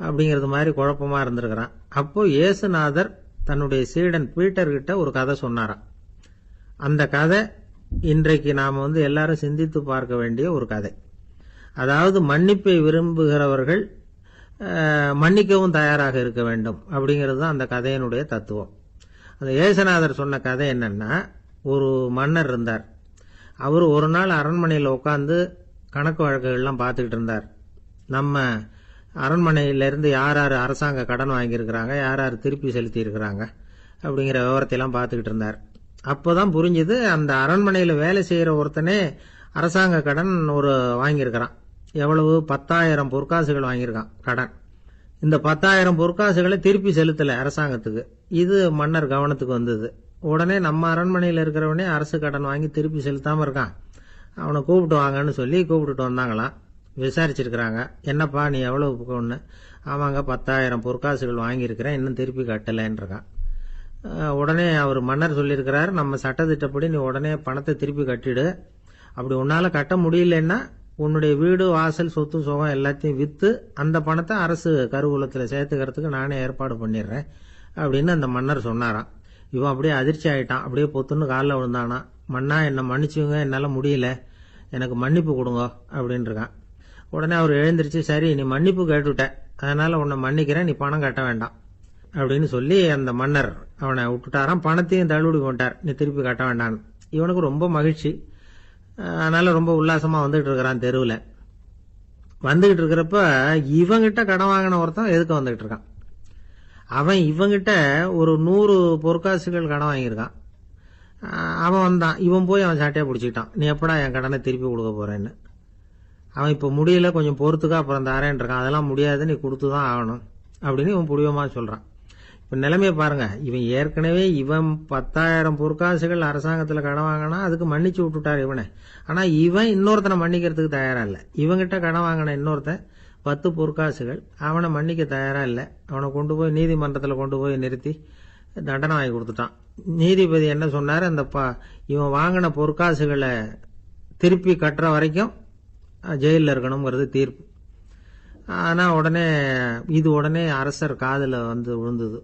அப்படிங்கிறது மாதிரி குழப்பமா இருந்திருக்கிறான். அப்போ இயேசுநாதர் தன்னுடைய சீடன் பீட்டர் கிட்ட ஒரு கதை சொன்னாராம். அந்த கதை இன்றைக்கு நாம எல்லாரும் சிந்தித்து பார்க்க வேண்டிய ஒரு கதை. அதாவது மன்னிப்பை விரும்புகிறவர்கள் மன்னிக்கவும் தயாராக இருக்க வேண்டும் அப்படிங்கிறது தான் அந்த கதையினுடைய தத்துவம். அந்த இயேசுநாதர் சொன்ன கதை என்னன்னா, ஒரு மன்னர் இருந்தார். அவர் ஒரு நாள் அரண்மனையில் உட்காந்து கணக்கு வழக்குகள்லாம் பார்த்துக்கிட்டு இருந்தார். நம்ம அரண்மனையிலிருந்து யார் யார் அரசாங்க கடன் வாங்கியிருக்கிறாங்க, யார் யார் திருப்பி செலுத்தி இருக்கிறாங்க அப்படிங்கிற விவரத்தையெல்லாம் பார்த்துக்கிட்டு இருந்தார். அப்போதான் புரிஞ்சுது, அந்த அரண்மனையில் வேலை செய்கிற ஒருத்தனே அரசாங்க கடன் வாங்கியிருக்கிறான். எவ்வளவு? 10,000 பொற்காசுகள் வாங்கியிருக்கான் கடன். இந்த 10,000 பொற்காசுகளை திருப்பி செலுத்தல அரசாங்கத்துக்கு. இது மன்னர் கவனத்துக்கு வந்தது. உடனே நம்ம அரண்மனையில் இருக்கிறவனே அரசு கடன் வாங்கி திருப்பி செலுத்தாம இருக்கான், அவனை கூப்பிட்டு வாங்கன்னு சொல்லி கூப்பிட்டுட்டு வந்தாங்களாம். விசாரிச்சிருக்கிறாங்க, என்னப்பா நீ எவ்வளவு ஒன்று? ஆமாங்க, 10,000 பொற்காசுகள் வாங்கியிருக்கிறேன், இன்னும் திருப்பி கட்டலைன்னு இருக்கான். உடனே அவர் மன்னர் சொல்லியிருக்கிறார், நம்ம சட்டத்திட்டப்படி நீ உடனே பணத்தை திருப்பி கட்டிடு. அப்படி உன்னால கட்ட முடியலன்னா உன்னுடைய வீடு, வாசல், சொத்து, சுகம் எல்லாத்தையும் வித்து அந்த பணத்தை அரசு கருவூலத்தில் சேர்த்துக்கிறதுக்கு நானே ஏற்பாடு பண்ணிடுறேன் அப்படின்னு அந்த மன்னர் சொன்னாராம். இவன் அப்படியே அதிர்ச்சி ஆயிட்டான், அப்படியே பொத்துன்னு காலில் விழுந்தானா. மன்னா, என்னை மன்னிச்சுங்க, என்னால் முடியல, எனக்கு மன்னிப்பு கொடுங்க அப்படின்னு இருக்கான். உடனே அவர் எழுந்திருச்சு, சரி நீ மன்னிப்பு கேட்டுவிட்ட, அதனால உன்னை மன்னிக்கிறேன், நீ பணம் கட்ட வேண்டாம் அப்படின்னு சொல்லி அந்த மன்னர் அவனை விட்டுட்டாராம். பணத்தையும் தள்ளுபடி கொண்டார், நீ திருப்பி கட்ட வேண்டான்னு. இவனுக்கு ரொம்ப மகிழ்ச்சி, அதனால ரொம்ப உல்லாசமா வந்துகிட்டு இருக்கிறான். தெருவில் வந்துகிட்டு இருக்கிறப்ப இவங்கிட்ட கடன் வாங்கின ஒருத்தன் எதுக்கு வந்துகிட்டு இருக்கான். அவன் இவங்கிட்ட ஒரு 100 பொற்காசுகள் கடன் வாங்கியிருக்கான். அவன் வந்தான், இவன் போய் அவன் சாட்டையா பிடிச்சிக்கிட்டான், நீ எப்படா என் கடனை திருப்பி கொடுக்க போறேன்னு. அவன் இப்ப முடியல, கொஞ்சம் பொறுத்துக்கா, அப்புறம் தாரேன் இருக்கான். அதெல்லாம் முடியாது, நீ கொடுத்துதான் ஆகணும் அப்படின்னு இவன் புடிவமா சொல்றான். இப்ப நிலைமையை பாருங்க, இவன் ஏற்கனவே இவன் 10,000 பொற்காசுகள் அரசாங்கத்துல கடன் வாங்கினா அதுக்கு மன்னிச்சு விட்டுட்டார் இவனை. ஆனா இவன் இன்னொருத்தனை மன்னிக்கிறதுக்கு தயாரா இல்ல. இவங்கிட்ட கடன் வாங்கின இன்னொருத்தன் 10 பொற்காசுகள், அவனை மன்னிக்க தயாரா இல்ல. அவனை கொண்டு போய் நீதிமன்றத்துல கொண்டு போய் நிறுத்தி தண்டனை வாங்கி கொடுத்துட்டான். நீதிபதி என்ன சொன்னாரு, அந்த இவன் வாங்கின பொற்காசுகளை திருப்பி கட்டுற வரைக்கும் ஜெயிலில் இருக்கணுங்கிறது தீர்ப்பு. ஆனா உடனே அரசர் காதுல வந்து விழுந்தது.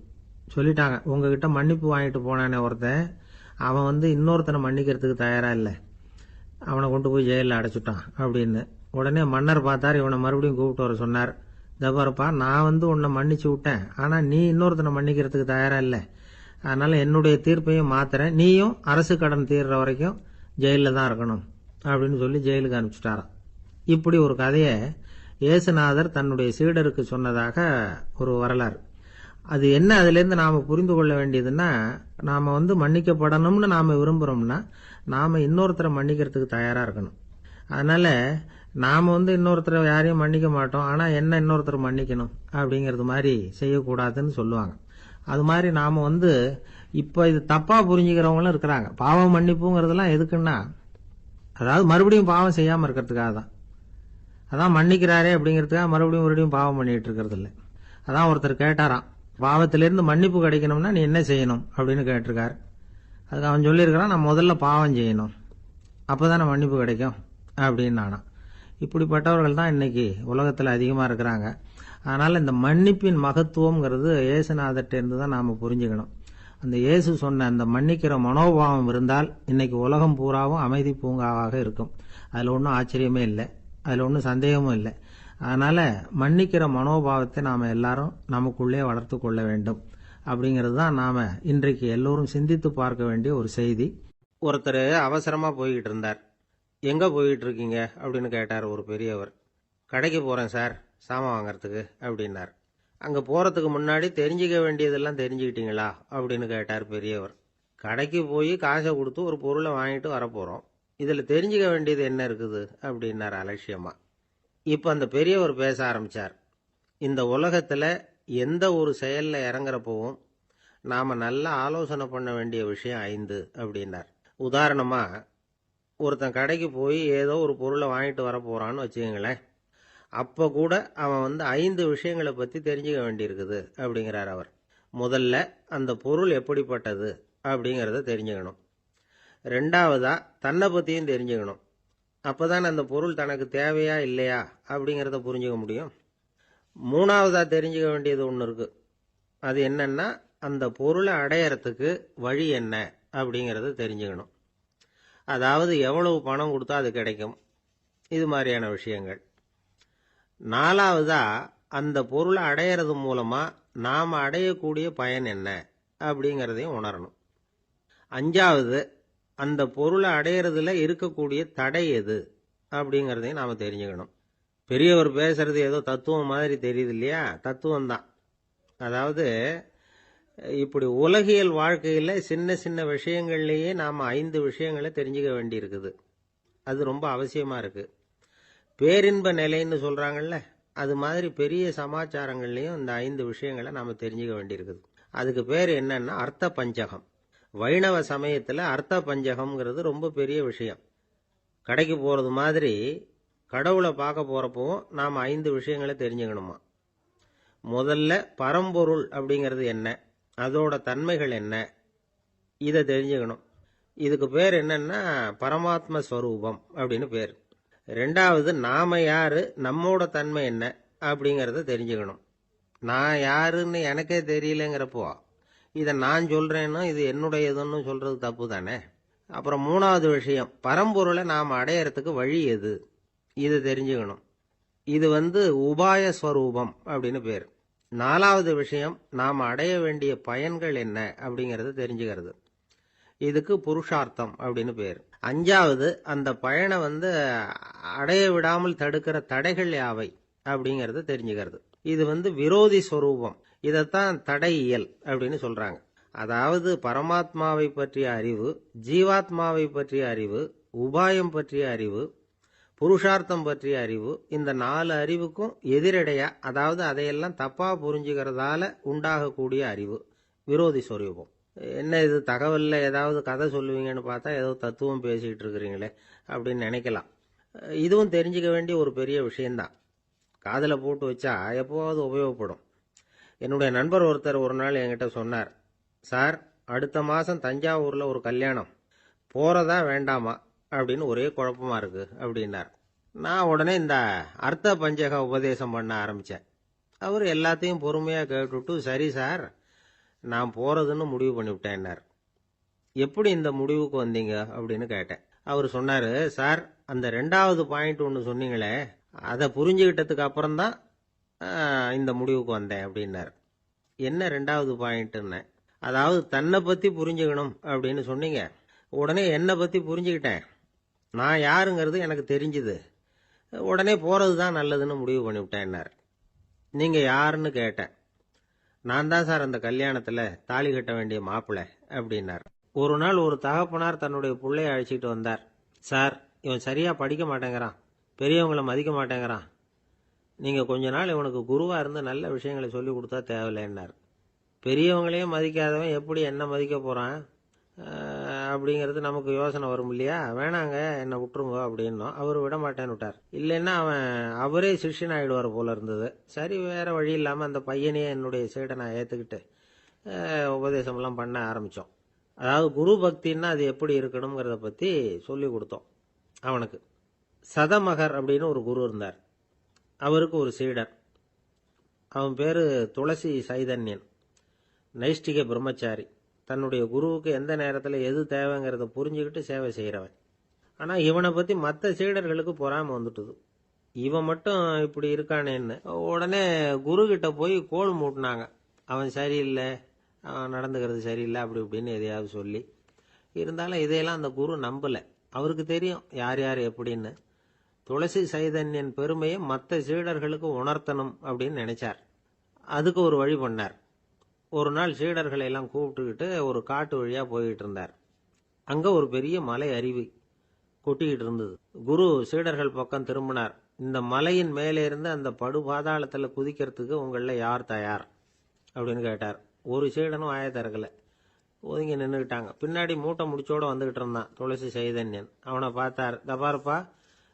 சொல்லிட்டாங்க, உங்ககிட்ட மன்னிப்பு வாங்கிட்டு போனானே ஒருத்தன், அவன் இன்னொருத்தனை மன்னிக்கிறதுக்கு தயாரா இல்லை, அவனை கொண்டு போய் ஜெயிலில் அடைச்சுட்டான் அப்படின்னு. உடனே மன்னர் பார்த்தார், இவனை மறுபடியும் கூப்பிட்டு வர சொன்னார். தபாரப்பா, நான் உன்னை மன்னிச்சு விட்டேன், ஆனா நீ இன்னொருத்தனை மன்னிக்கிறதுக்கு தயாரா இல்லை, அதனால என்னுடைய தீர்ப்பையும் மாத்துறேன், நீயும் அரசு கடன் தீர்ற வரைக்கும் ஜெயிலில் தான் இருக்கணும் அப்படின்னு சொல்லி ஜெயிலுக்கு அனுப்பிச்சுட்டாராம். இப்படி ஒரு கதையை இயேசுநாதர் தன்னுடைய சீடருக்கு சொன்னதாக ஒரு வரலாறு. அது என்ன, அதுல இருந்து நாம புரிந்து கொள்ள வேண்டியதுன்னா, நாம மன்னிக்கப்படணும்னு நாம விரும்புறோம்னா நாம இன்னொருத்தரை மன்னிக்கிறதுக்கு தயாரா இருக்கணும். அதனால நாம இன்னொருத்தரை யாரையும் மன்னிக்க மாட்டோம், ஆனா என்ன இன்னொருத்தர் மன்னிக்கணும் அப்படிங்கறது மாதிரி செய்யக்கூடாதுன்னு சொல்லுவாங்க. அது மாதிரி நாம இப்ப இது தப்பா புரிஞ்சுக்கிறவங்களும் இருக்கிறாங்க. பாவம் மன்னிப்புங்கிறதுலாம் எதுக்குன்னா, அதாவது மறுபடியும் பாவம் செய்யாம இருக்கிறதுக்காக தான். அதான் மன்னிக்கிறாரே அப்படிங்கிறதுக்காக மறுபடியும் பாவம் பண்ணிட்டு இருக்கிறது இல்லை. அதான் ஒருத்தர் கேட்டாராம், பாவத்திலிருந்து மன்னிப்பு கிடைக்கணும்னா நீ என்ன செய்யணும் அப்படின்னு கேட்டிருக்காரு. அதுக்கு அவன் சொல்லியிருக்கிறான், நான் முதல்ல பாவம் செய்யணும், அப்பதானே மன்னிப்பு கிடைக்கும் அப்படின்னு நானா. இப்படிப்பட்டவர்கள் தான் இன்னைக்கு உலகத்துல அதிகமா இருக்கிறாங்க. அதனால இந்த மன்னிப்பின் மகத்துவம்ங்கிறது இயேசுநாதர்ட்ட இருந்து தான் நாம புரிஞ்சுக்கணும். அந்த இயேசு சொன்ன அந்த மன்னிக்கிற மனோபாவம் இருந்தால் இன்னைக்கு உலகம் பூராவும் அமைதி பூங்காவாக இருக்கும். அதுல ஒன்றும் ஆச்சரியமே இல்லை, அதுல ஒன்றும் சந்தேகமும் இல்லை. அதனால மன்னிக்கிற மனோபாவத்தை நாம எல்லாரும் நமக்குள்ளே வளர்த்து கொள்ள வேண்டும் அப்படிங்கிறது தான் நாம இன்றைக்கு எல்லோரும் சிந்தித்து பார்க்க வேண்டிய ஒரு செய்தி. ஒருத்தர் அவசரமா போய்கிட்டு இருந்தார். எங்க போயிட்டு இருக்கீங்க அப்படின்னு கேட்டார் ஒரு பெரியவர். கடைக்கு போறேன் சார், சாமான் வாங்கறதுக்கு அப்படின்னார். அங்க போறதுக்கு முன்னாடி தெரிஞ்சுக்க வேண்டியதெல்லாம் தெரிஞ்சுக்கிட்டீங்களா அப்படின்னு கேட்டார் பெரியவர். கடைக்கு போய் காசை கொடுத்து ஒரு பொருளை வாங்கிட்டு வரப்போறோம், இதுல தெரிஞ்சுக்க வேண்டியது என்ன இருக்குது அப்படின்னார் அலட்சியமா. இப்ப அந்த பெரியவர் பேச ஆரம்பிச்சார். இந்த உலகத்துல எந்த ஒரு செயல்ல இறங்குறப்பவும் நாம நல்லா ஆலோசனை பண்ண வேண்டிய விஷயம் 5 அப்படின்னார். உதாரணமா, ஒருத்தன் கடைக்கு போய் ஏதோ ஒரு பொருளை வாங்கிட்டு வர போறான்னு வச்சுக்கங்களேன். அப்ப கூட அவன் 5 விஷயங்களை பத்தி தெரிஞ்சுக்க வேண்டியிருக்குது அப்படிங்கிறார் அவர். முதல்ல அந்த பொருள் எப்படிப்பட்டது அப்படிங்கறத தெரிஞ்சுக்கணும். 2வதா தன்னை பத்தியும் தெரிஞ்சுக்கணும். அப்பதான் அந்த பொருள் தனக்கு தேவையா இல்லையா அப்படிங்கறத புரிஞ்சுக்க முடியும். 3வதா தெரிஞ்சுக்க வேண்டியது ஒண்ணு இருக்கு. அது என்னன்னா, அந்த பொருளை அடையறதுக்கு வழி என்ன அப்படிங்கறத தெரிஞ்சுக்கணும். அதாவது எவ்வளவு பணம் கொடுத்தா அது கிடைக்கும், இது மாதிரியான விஷயங்கள். 4வதா அந்த பொருளை அடையறது மூலமா நாம அடையக்கூடிய பயன் என்ன அப்படிங்கறதையும் உணரணும். 5வது அந்த பொருளை அடையறதுல இருக்கக்கூடிய தடை எது அப்படிங்கறதையும் நாம தெரிஞ்சுக்கணும். பெரியவர் பேசுறது ஏதோ தத்துவம் மாதிரி தெரியுது இல்லையா? தத்துவம் தான். அதாவது இப்படி உலகியல் வாழ்க்கையில சின்ன சின்ன விஷயங்கள்லயே நாம 5 விஷயங்களை தெரிஞ்சுக்க வேண்டி இருக்குது. அது ரொம்ப அவசியமா இருக்கு. பேரின்ப நிலைன்னு சொல்றாங்கல்ல, அது மாதிரி பெரிய சமாச்சாரங்கள்லயும் இந்த 5 விஷயங்களை நாம தெரிஞ்சுக்க வேண்டியிருக்குது. அதுக்கு பேர் என்னன்னா அர்த்த பஞ்சகம். வைணவ சமயத்துல அர்த்த பஞ்சகம்ங்கிறது ரொம்ப பெரிய விஷயம். கடைக்கு போறது மாதிரி கடவுளை பார்க்க போறப்பவும் நாம 5 விஷயங்களை தெரிஞ்சுக்கணுமா. முதல்ல பரம்பொருள் அப்படிங்கிறது என்ன, அதோட தன்மைகள் என்ன, இதை தெரிஞ்சுக்கணும். இதுக்கு பேர் என்னன்னா பரமாத்ம ஸ்வரூபம் அப்படின்னு பேர். 2வது நாம யாரு, நம்மோட தன்மை என்ன அப்படிங்கறத தெரிஞ்சுக்கணும். நான் யாருன்னு எனக்கே தெரியலங்கிறப்போ இதை நான் சொல்றேன்னு இது என்னுடையதுன்னு சொல்றது தப்பு தானே. அப்புறம் 3வது விஷயம், பரம்பொருளை நாம் அடையறதுக்கு வழி எது, இது தெரிஞ்சுக்கணும். இது உபாய ஸ்வரூபம் அப்படின்னு பேர். 4வது விஷயம், நாம் அடைய வேண்டிய பயன்கள் என்ன அப்படிங்கறத தெரிஞ்சுக்கிறது. இதுக்கு புருஷார்த்தம் அப்படின்னு பேர். 5வது அந்த பயனை அடைய விடாமல் தடுக்கிற தடைகள் யாவை அப்படிங்கறத தெரிஞ்சுக்கிறது. இது விரோதி ஸ்வரூபம். இதைத்தான் தடையியல் அப்படின்னு சொல்றாங்க. அதாவது பரமாத்மாவை பற்றிய அறிவு, ஜீவாத்மாவை பற்றிய அறிவு, உபாயம் பற்றிய அறிவு, புருஷார்த்தம் பற்றிய அறிவு, இந்த 4 அறிவுக்கும் எதிரடையா, அதாவது அதையெல்லாம் தப்பா புரிஞ்சுக்கிறதால உண்டாகக்கூடிய அறிவு விரோதி ஸ்வரூபம். என்ன இது தகவல்ல ஏதாவது கதை சொல்லுவீங்கன்னு பார்த்தா ஏதோ தத்துவம் பேசிக்கிட்டு இருக்கிறீங்களே அப்படின்னு நினைக்கலாம். இதுவும் தெரிஞ்சுக்க வேண்டிய ஒரு பெரிய விஷயம்தான். காதில் போட்டு வச்சா எப்போவாவது உபயோகப்படும். என்னுடைய நண்பர் ஒருத்தர் ஒரு நாள் என்கிட்ட சொன்னார், சார் அடுத்த மாதம் தஞ்சாவூரில் ஒரு கல்யாணம், போகிறதா வேண்டாமா அப்படின்னு ஒரே குழப்பமா இருக்கு அப்படின்னார். நான் உடனே இந்த அர்த்த பஞ்சக உபதேசம் பண்ண ஆரம்பித்தேன். அவர் எல்லாத்தையும் பொறுமையாக கேட்டுவிட்டு, சரி சார் நான் போகிறதுன்னு முடிவு பண்ணிவிட்டேன்னார். எப்படி இந்த முடிவுக்கு வந்தீங்க அப்படின்னு கேட்டேன். அவர் சொன்னார், சார் அந்த 2வது பாயிண்ட் ஒன்று சொன்னீங்களே, அதை புரிஞ்சுக்கிட்டதுக்கு அப்புறம்தான் இந்த முடிவுக்கு வந்தேன் அப்படின்னார். என்ன 2வது பாயிண்ட்டுன்னு? அதாவது தன்னை பற்றி புரிஞ்சுக்கணும் அப்படின்னு சொன்னீங்க. உடனே என்னை பற்றி புரிஞ்சுக்கிட்டேன், நான் யாருங்கிறது எனக்கு தெரிஞ்சுது, உடனே போகிறது தான் நல்லதுன்னு முடிவு பண்ணிவிட்டேன்னார். நீங்கள் யாருன்னு கேட்டேன். நான் தான் சார் அந்த கல்யாணத்தில் தாலி கட்ட வேண்டிய மாப்பிள்ளை அப்படின்னார். ஒரு நாள் ஒரு தகப்பனார் தன்னுடைய பிள்ளைய அழைச்சிட்டு வந்தார். சார் இவன் சரியாக படிக்க மாட்டேங்கிறான், பெரியவங்களை மதிக்க மாட்டேங்கிறான், நீங்கள் கொஞ்ச நாள் இவனுக்கு குருவாக இருந்து நல்ல விஷயங்களை சொல்லி கொடுத்தா தேவையில்லைன்னார். பெரியவங்களையும் மதிக்காதவன் எப்படி என்ன மதிக்க போகிறான் அப்படிங்கிறது நமக்கு யோசனை வரும் இல்லையா? வேணாங்க என்னை விட்டுருங்க அப்படின்னோம். அவர் விட மாட்டேன்னு விட்டார். இல்லைன்னா அவரே சிஷ்யன் ஆகிடுவார் போல இருந்தது. சரி வேற வழி இல்லாமல் அந்த பையனையே என்னுடைய சீடனை ஏற்றுக்கிட்டு உபதேசம்லாம் பண்ண ஆரம்பித்தோம். அதாவது குரு பக்தின்னா அது எப்படி இருக்கணுங்கிறத பற்றி சொல்லி கொடுத்தோம் அவனுக்கு. சதமகர் அப்படின்னு ஒரு குரு இருந்தார். அவருக்கு ஒரு சீடர். அவன் பேர் துளசி சைதன்யன், நைஷ்டிக பிரம்மச்சாரி. தன்னுடைய குருவுக்கு எந்த நேரத்தில் எது தேவைங்கிறத புரிஞ்சுக்கிட்டு சேவை செய்கிறவன். ஆனால் இவனை பற்றி மற்ற சீடர்களுக்கு பொறாமை வந்துட்டுது. இவன் மட்டும் இப்படி இருக்கானேன்னு உடனே குரு கிட்ட போய் கோல் மூட்டினாங்க. அவன் சரியில்லை, அவன் நடந்துக்கிறது சரியில்லை, அப்படி இப்படின்னு எதையாவது சொல்லி. இருந்தாலும் இதையெல்லாம் அந்த குரு நம்பலை. அவருக்கு தெரியும் யார் யார் எப்படின்னு. துளசி சைதன்யன் பெருமையை மற்ற சீடர்களுக்கு உணர்த்தணும் அப்படின்னு நினைச்சார். அதுக்கு ஒரு வழி பண்ணார். ஒரு நாள் சீடர்களை எல்லாம் கூப்பிட்டுக்கிட்டு ஒரு காட்டு வழியாக போய்கிட்டு இருந்தார். அங்கே ஒரு பெரிய மலை அருவி கொட்டிக்கிட்டு இருந்தது. குரு சீடர்கள் பக்கம் திரும்பினார். இந்த மலையின் மேலே இருந்து அந்த படு பாதாளத்தில் குதிக்கிறதுக்கு உங்களில் யார் தயார் அப்படின்னு கேட்டார். ஒரு சீடனும் ஆய திறக்கலை, ஒதுங்கி நின்றுக்கிட்டாங்க. பின்னாடி மூட்டை முடிச்சோடு வந்துக்கிட்டு இருந்தான் துளசி சைதன்யன். அவனை பார்த்தார். தபாருப்பா,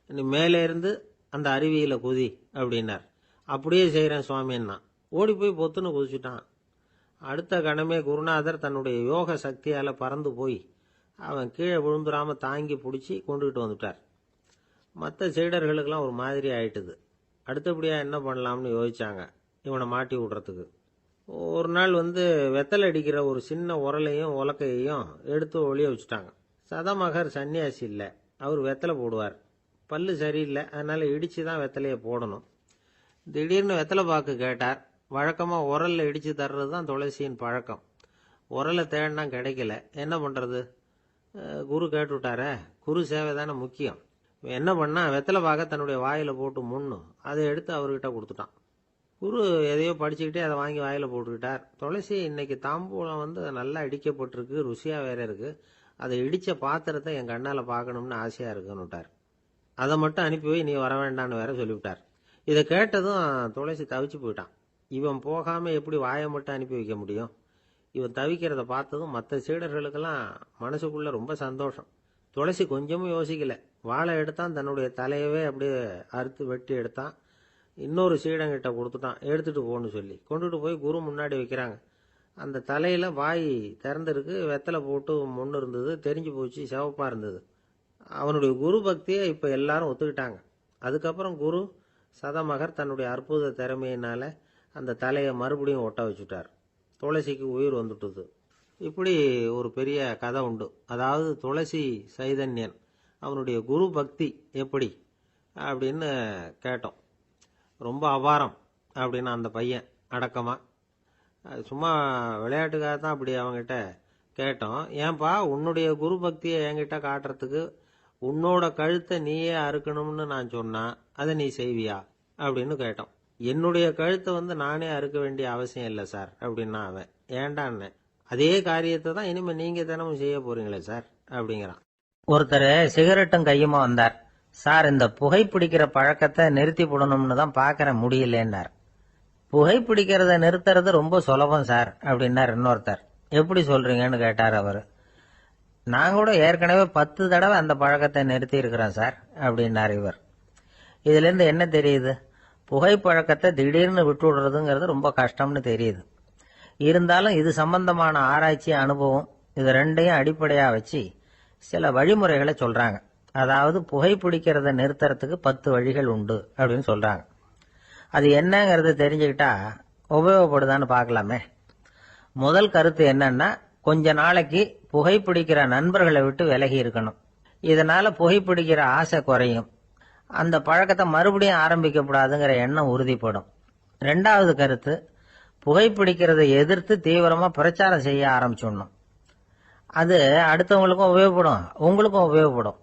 நீ மேலே இருந்து அந்த அருவியில் குதி அப்படின்னார். அப்படியே செய்கிறேன் சுவாமின்னா ஓடி போய் பொத்துன்னு குதிச்சுட்டான். அடுத்த கணமே குருநாதர் தன்னுடைய யோக சக்தியால் பறந்து போய் அவன் கீழே விழுந்துடாமல் தாங்கி பிடிச்சி கொண்டுகிட்டு வந்துட்டார். மற்ற சீடர்களுக்கெல்லாம் ஒரு மாதிரி ஆயிட்டுது. அடுத்தபடியாக என்ன பண்ணலாம்னு யோசிச்சாங்க இவனை மாட்டி விடுறதுக்கு. ஒரு நாள் வெத்தலை அடிக்கிற ஒரு சின்ன உரலையும் உலக்கையையும் எடுத்து ஒளிய வச்சுட்டாங்க. சதமகர் சன்னியாசி இல்லை, அவர் வெத்தலை போடுவார். பல்லு சரியில்லை, அதனால் இடித்து தான் வெத்தலையை போடணும். திடீர்னு வெத்தலை பாக்கு கேட்டார். வழக்கமாக உரலில் இடித்து தர்றது தான் துளசியின் பழக்கம். உரலை தேடினா கிடைக்கல, என்ன பண்ணுறது? குரு கேட்டுவிட்டாரே, குரு சேவை தானே முக்கியம். என்ன பண்ணா, வெத்தலை பாக்க தன்னுடைய வாயில் போட்டு முன்னும் அதை எடுத்து அவர்கிட்ட கொடுத்துட்டான். குரு எதையோ படிச்சுக்கிட்டே அதை வாங்கி வாயில் போட்டுக்கிட்டார். துளசி இன்னைக்கு தாம்பூலம் நல்லா இடிக்கப்பட்டிருக்கு, ருசியாக வேற இருக்கு, அதை இடித்த பாத்திரத்தை என் கண்ணால் பார்க்கணும்னு ஆசையாக இருக்குன்னு விட்டார். அதை மட்டும் அனுப்பி போய் நீ வர வேண்டான்னு வேற சொல்லிவிட்டார். இதை கேட்டதும் துளசி தவிச்சு போயிட்டான். இவன் போகாமல் எப்படி வாயை மட்டும் அனுப்பி வைக்க முடியும்? இவன் தவிக்கிறத பார்த்ததும் மற்ற சீடர்களுக்கெல்லாம் மனசுக்குள்ள ரொம்ப சந்தோஷம். துளசி கொஞ்சமும் யோசிக்கல, வாழை எடுத்தான், தன்னுடைய தலையவே அப்படியே அறுத்து வெட்டி எடுத்தான். இன்னொரு சீடங்கிட்ட கொடுத்துட்டான், எடுத்துட்டு போன்னு சொல்லி. கொண்டுட்டு போய் குரு முன்னாடி வைக்கிறாங்க. அந்த தலையில வாய் திறந்துருக்கு, வெத்தலை போட்டு முன்னு இருந்தது, தெரிஞ்சு போச்சு, சிவப்பா இருந்தது. அவனுடைய குரு பக்தியை இப்போ எல்லாரும் ஒத்துக்கிட்டாங்க. அதுக்கப்புறம் குரு சதமகர் தன்னுடைய அற்புத திறமையினால அந்த தலையை மறுபடியும் ஒட்ட வச்சுட்டார். துளசிக்கு உயிர் வந்துட்டுது. இப்படி ஒரு பெரிய கதை உண்டு. அதாவது துளசி சைதன்யன் அவனுடைய குரு பக்தி எப்படி அப்படின்னு கேட்டோம். ரொம்ப அபாரம் அப்படின்னு அந்த பையன் அடக்கமா, சும்மா விளையாட்டுக்காக தான் அப்படி அவங்ககிட்ட கேட்டோம். ஏன்பா உன்னுடைய குரு பக்தியை என்கிட்ட காட்டுறதுக்கு உன்னோட கழுத்தை நீயே அறுக்கணும்னு நான் சொன்னா அதை நீ செய்வியா அப்படின்னு கேட்டோம். என்னுடைய கழுத்தை நானே அறுக்க வேண்டிய அவசியம் இல்லை சார் அப்படின்னா அவன். ஏண்டான்னு, அதே காரியத்தை தான் இனிமே நீங்க தினமும் செய்ய போறீங்களே சார் அப்படிங்கிறான். ஒருத்தர் சிகரெட்டும் கையுமா வந்தார். சார், இந்த புகைப்பிடிக்கிற பழக்கத்தை நிறுத்தி போடணும்னு தான் பாக்கிறேன், முடியலன்னார். புகைப்பிடிக்கிறத நிறுத்துறது ரொம்ப சுலபம் சார் அப்படின்னார் இன்னொருத்தர். எப்படி சொல்றீங்கன்னு கேட்டார் அவரு. நான் கூட ஏற்கனவே 10 தடவை அந்த பழக்கத்தை நிறுத்தி இருக்கிறேன் சார் அப்படின்னார் இவர். இதுல இருந்து என்ன தெரியுது? புகைப்பழக்கத்தை திடீர்னு விட்டு விடுறதுங்கிறது ரொம்ப கஷ்டம்னு தெரியுது. இருந்தாலும் இது சம்பந்தமான ஆராய்ச்சி, அனுபவம், இது ரெண்டையும் அடிப்படையா வச்சு சில வழிமுறைகளை சொல்றாங்க. அதாவது புகைப்பிடிக்கிறத நிறுத்துறதுக்கு 10 வழிகள் உண்டு அப்படின்னு சொல்றாங்க. அது என்னங்கிறத தெரிஞ்சுக்கிட்டா உபயோகப்படுதான்னு பார்க்கலாமே. முதல் கருத்து என்னன்னா, கொஞ்ச நாளைக்கு புகைப்பிடிக்கிற நண்பர்களை விட்டு விலகி இருக்கணும். இதனால புகைப்பிடிக்கிற ஆசை குறையும். அந்த பழக்கத்தை மறுபடியும் ஆரம்பிக்கப்படாதுங்கிற எண்ணம் உறுதிப்படும். 2வது கருத்து, புகைப்பிடிக்கிறதை எதிர்த்து தீவிரமா பிரச்சாரம் செய்ய ஆரம்பிச்சிடணும். அது அடுத்தவங்களுக்கும் உபயோகப்படும், உங்களுக்கும் உபயோகப்படும்.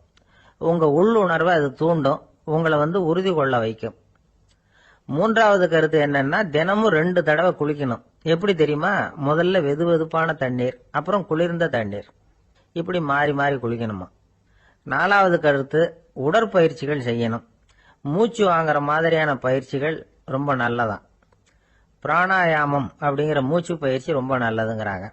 உங்க உள்ளுணர்வை அது தூண்டும், உங்களை உறுதி கொள்ள வைக்கும். 3வது கருத்து என்னன்னா, தினமும் 2 தடவை குளிக்கணும். எப்படி தெரியுமா? முதல்ல வெது வெதுப்பான தண்ணீர், அப்புறம் குளிர்ந்த தண்ணீர், இப்படி மாறி மாறி குளிக்கணுமா. 4வது கருத்து, உடற்பயிற்சிகள் செய்யணும். மூச்சு வாங்குற மாதிரியான பயிற்சிகள் ரொம்ப நல்லதான். பிராணாயாமம் அப்படிங்கிற மூச்சு பயிற்சி ரொம்ப நல்லதுங்கிறாங்க.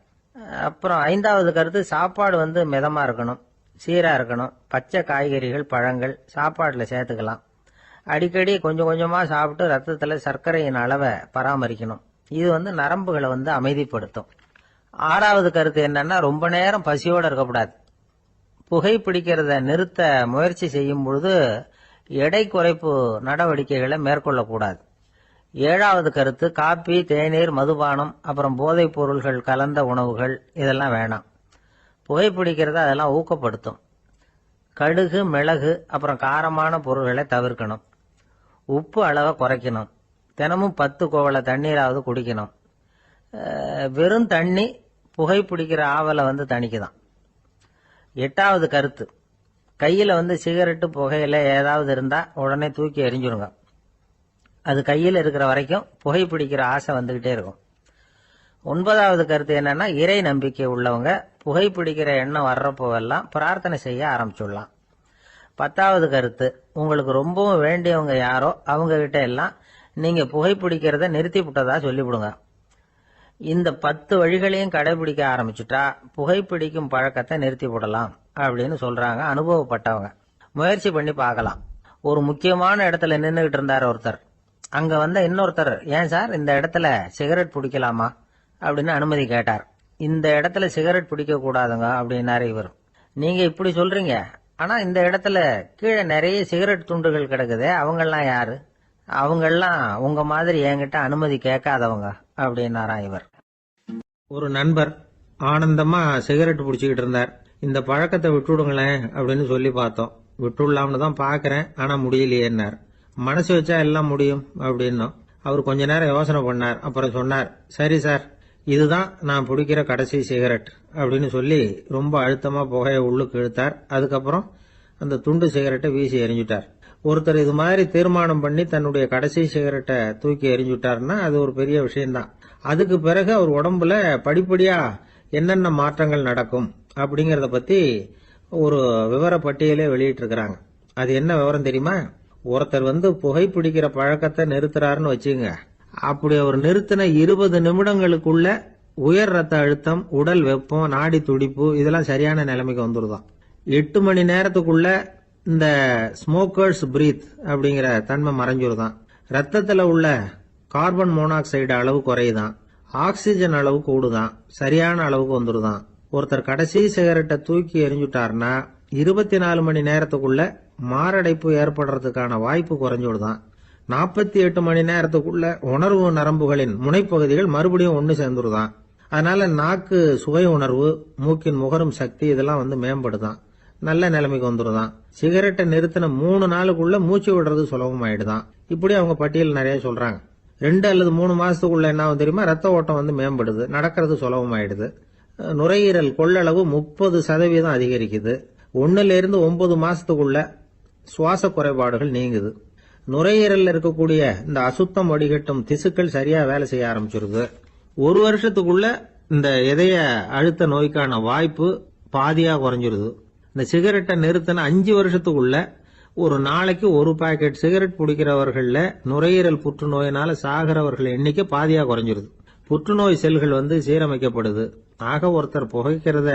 அப்புறம் 5வது கருத்து, சாப்பாடு மிதமா இருக்கணும், சீரா இருக்கணும். பச்சை காய்கறிகள், பழங்கள் சாப்பாடுல சேர்த்துக்கலாம். அடிக்கடி கொஞ்சம் கொஞ்சமா சாப்பிட்டு ரத்தத்துல சர்க்கரையின் அளவை பராமரிக்கணும். இது நரம்புகளை அமைதிப்படுத்தும். 6வது கருத்து என்னன்னா, ரொம்ப நேரம் பசியோட இருக்கக்கூடாது. புகைப்பிடிக்கிறத நிறுத்த முயற்சி செய்யும் பொழுது எடை குறைப்பு நடவடிக்கைகளை மேற்கொள்ளக்கூடாது. 7வது கருத்து, காபி, தேநீர், மதுபானம், அப்புறம் போதைப் பொருள்கள் கலந்த உணவுகள் இதெல்லாம் வேணாம். புகைப்பிடிக்கிறத அதெல்லாம் ஊக்கப்படுத்தும். கடுகு, மிளகு, அப்புறம் காரமான பொருள்களை தவிர்க்கணும். உப்பு அளவை குறைக்கணும். தினமும் 10 கோவள தண்ணீராவது குடிக்கணும். வெறும் தண்ணி புகைப்பிடிக்கிற ஆவலை தணிக்குதான். 8வது கருத்து, கையில சிகரெட்டு, புகையில ஏதாவது இருந்தா உடனே தூக்கி எறிஞ்சிருங்க. அது கையில் இருக்கிற வரைக்கும் புகைப்பிடிக்கிற ஆசை வந்துகிட்டே இருக்கும். 9வது கருத்து என்னன்னா, இறை நம்பிக்கை உள்ளவங்க புகைப்பிடிக்கிற எண்ணம் வர்றப்போவெல்லாம் பிரார்த்தனை செய்ய ஆரம்பிச்சுடலாம். 10வது கருத்து, உங்களுக்கு ரொம்பவும் வேண்டியவங்க யாரோ அவங்க கிட்ட எல்லாம் நீங்க புகைப்பிடிக்கிறத நிறுத்தி விட்டதா சொல்லிவிடுங்க. இந்த 10 வழிகளையும் கடைபிடிக்க ஆரம்பிச்சுட்டா புகைப்பிடிக்கும் பழக்கத்தை நிறுத்தி விடலாம் அப்படின்னு சொல்றாங்க அனுபவப்பட்டவங்க. முயற்சி பண்ணி பார்க்கலாம். ஒரு முக்கியமான இடத்துல நின்றுகிட்டு இருந்தார் ஒருத்தர். அங்க இன்னொருத்தர், ஏன் சார் இந்த இடத்துல சிகரெட் பிடிக்கலாமா அப்படின்னு அனுமதி கேட்டார். இந்த இடத்துல சிகரெட் பிடிக்க கூடாதுங்க அப்படின்னாரு இவர். நீங்க இப்படி சொல்றீங்க, ஆனா இந்த இடத்துல கீழே நிறைய சிகரெட் துண்டுகள் கிடக்குதே, அவங்கெல்லாம் யாரு? அவங்கெல்லாம் உங்க மாதிரி என்கிட்ட அனுமதி கேட்காதவங்க அப்படின்னாராம் இவர். ஒரு நண்பர் ஆனந்தமா சிகரெட் பிடிச்சிக்கிட்டு இருந்தார். இந்த பழக்கத்தை விட்டுடுங்களேன் அப்படின்னு சொல்லி பார்த்தோம். விட்டுடலாம்னு தான் பாக்குறேன், ஆனா முடியலையேன்னார். மனசு வச்சா எல்லாம் முடியும் அப்படின்னும். அவர் கொஞ்ச நேரம் யோசனை பண்ணார். அப்புறம் சொன்னார், சரி சார், இதுதான் நான் பிடிக்கிற கடைசி சிகரெட் அப்படின்னு சொல்லி ரொம்ப அழுத்தமா புகையை உள்ளுக்கு இழுத்தார். அதுக்கப்புறம் அந்த துண்டு சிகரெட்டை வீசி எறிஞ்சுட்டார். ஒருத்தர் இது மாதிரி தீர்மானம் பண்ணி தன்னுடைய கடைசி சிகரெட்டை தூக்கி எறிஞ்சுட்டாருன்னா அது ஒரு பெரிய விஷயம்தான். அதுக்கு பிறகு அவர் உடம்புல படிப்படியா என்னென்ன மாற்றங்கள் நடக்கும் அப்படிங்கறத பத்தி ஒரு விவர பட்டியலே வெளியிட்டு இருக்கிறாங்க. அது என்ன விவரம் தெரியுமா? ஒருத்தர் புகைப்பிடிக்கிற பழக்கத்தை நிறுத்துறாருன்னு வச்சுங்க. அப்படி அவர் நிறுத்தின 20 நிமிடங்களுக்குள்ள உயர் ரத்த அழுத்தம், உடல் வெப்பம், நாடி துடிப்பு இதெல்லாம் சரியான நிலைமைக்கு வந்துருதான். 8 மணி நேரத்துக்குள்ள இந்த ஸ்மோக்கர்ஸ் பிரீத் அப்படிங்கிற தன்மை மறைஞ்சிருதான். ரத்தத்துல உள்ள கார்பன் மோனாக்சைடு அளவு குறையுதான். ஆக்சிஜன் அளவு கூடுதான். சரியான அளவுக்கு வந்துருதான். ஒருத்தர் கடைசி சிகரெட்டை தூக்கி எறிஞ்சுட்டாருன்னா 24 மணி நேரத்துக்குள்ள மாரடைப்பு ஏற்படுறதுக்கான வாய்ப்பு குறைஞ்சுடுதான். 48 மணி நேரத்துக்குள்ள உணர்வு நரம்புகளின் முனைப்பகுதிகள் மறுபடியும் ஒன்னு சேர்ந்துருதான். அதனால நாக்கு சுவை உணர்வு, மூக்கின் முகரும் சக்தி இதெல்லாம் மேம்படுதான். நல்ல நிலைமைக்கு வந்துருதான். சிகரெட்டை நிறுத்தின 3 நாளுக்குள்ள மூச்சு விடுறது சுலபமாயிடுதான். இப்படி அவங்க பட்டியல் நிறைய சொல்றாங்க. 2 அல்லது 3 மாசத்துக்குள்ள என்ன ஆகும் தெரியுமா? ரத்த ஓட்டம் மேம்படுது, நடக்கிறது சுலபமாயிடுது. நுரையீரல் கொள்ளளவு 30% அதிகரிக்குது. 1 to 9 மாசத்துக்குள்ள சுவாச குறைபாடுகள் நீங்குது. நுரையீரல்ல இருக்கக்கூடிய இந்த அசுத்தம் வடிகட்டும் திசுக்கள் சரியா வேலை செய்ய ஆரம்பிச்சிருது. ஒரு வருஷத்துக்குள்ள இந்த இதய அழுத்த நோய்க்கான வாய்ப்பு பாதியா குறைஞ்சிருது. இந்த சிகரெட்டை நிறுத்தின 5 வருஷத்துக்குள்ள ஒரு நாளைக்கு ஒரு பாக்கெட் சிகரெட் பிடிக்கிறவர்கள்ல நுரையீரல் புற்றுநோயினால சாகிறவர்கள் எண்ணிக்கை பாதியா குறைஞ்சிருது. புற்றுநோய் செல்கள் சீரமைக்கப்படுது. ஆக ஒருத்தர் புகைக்கிறத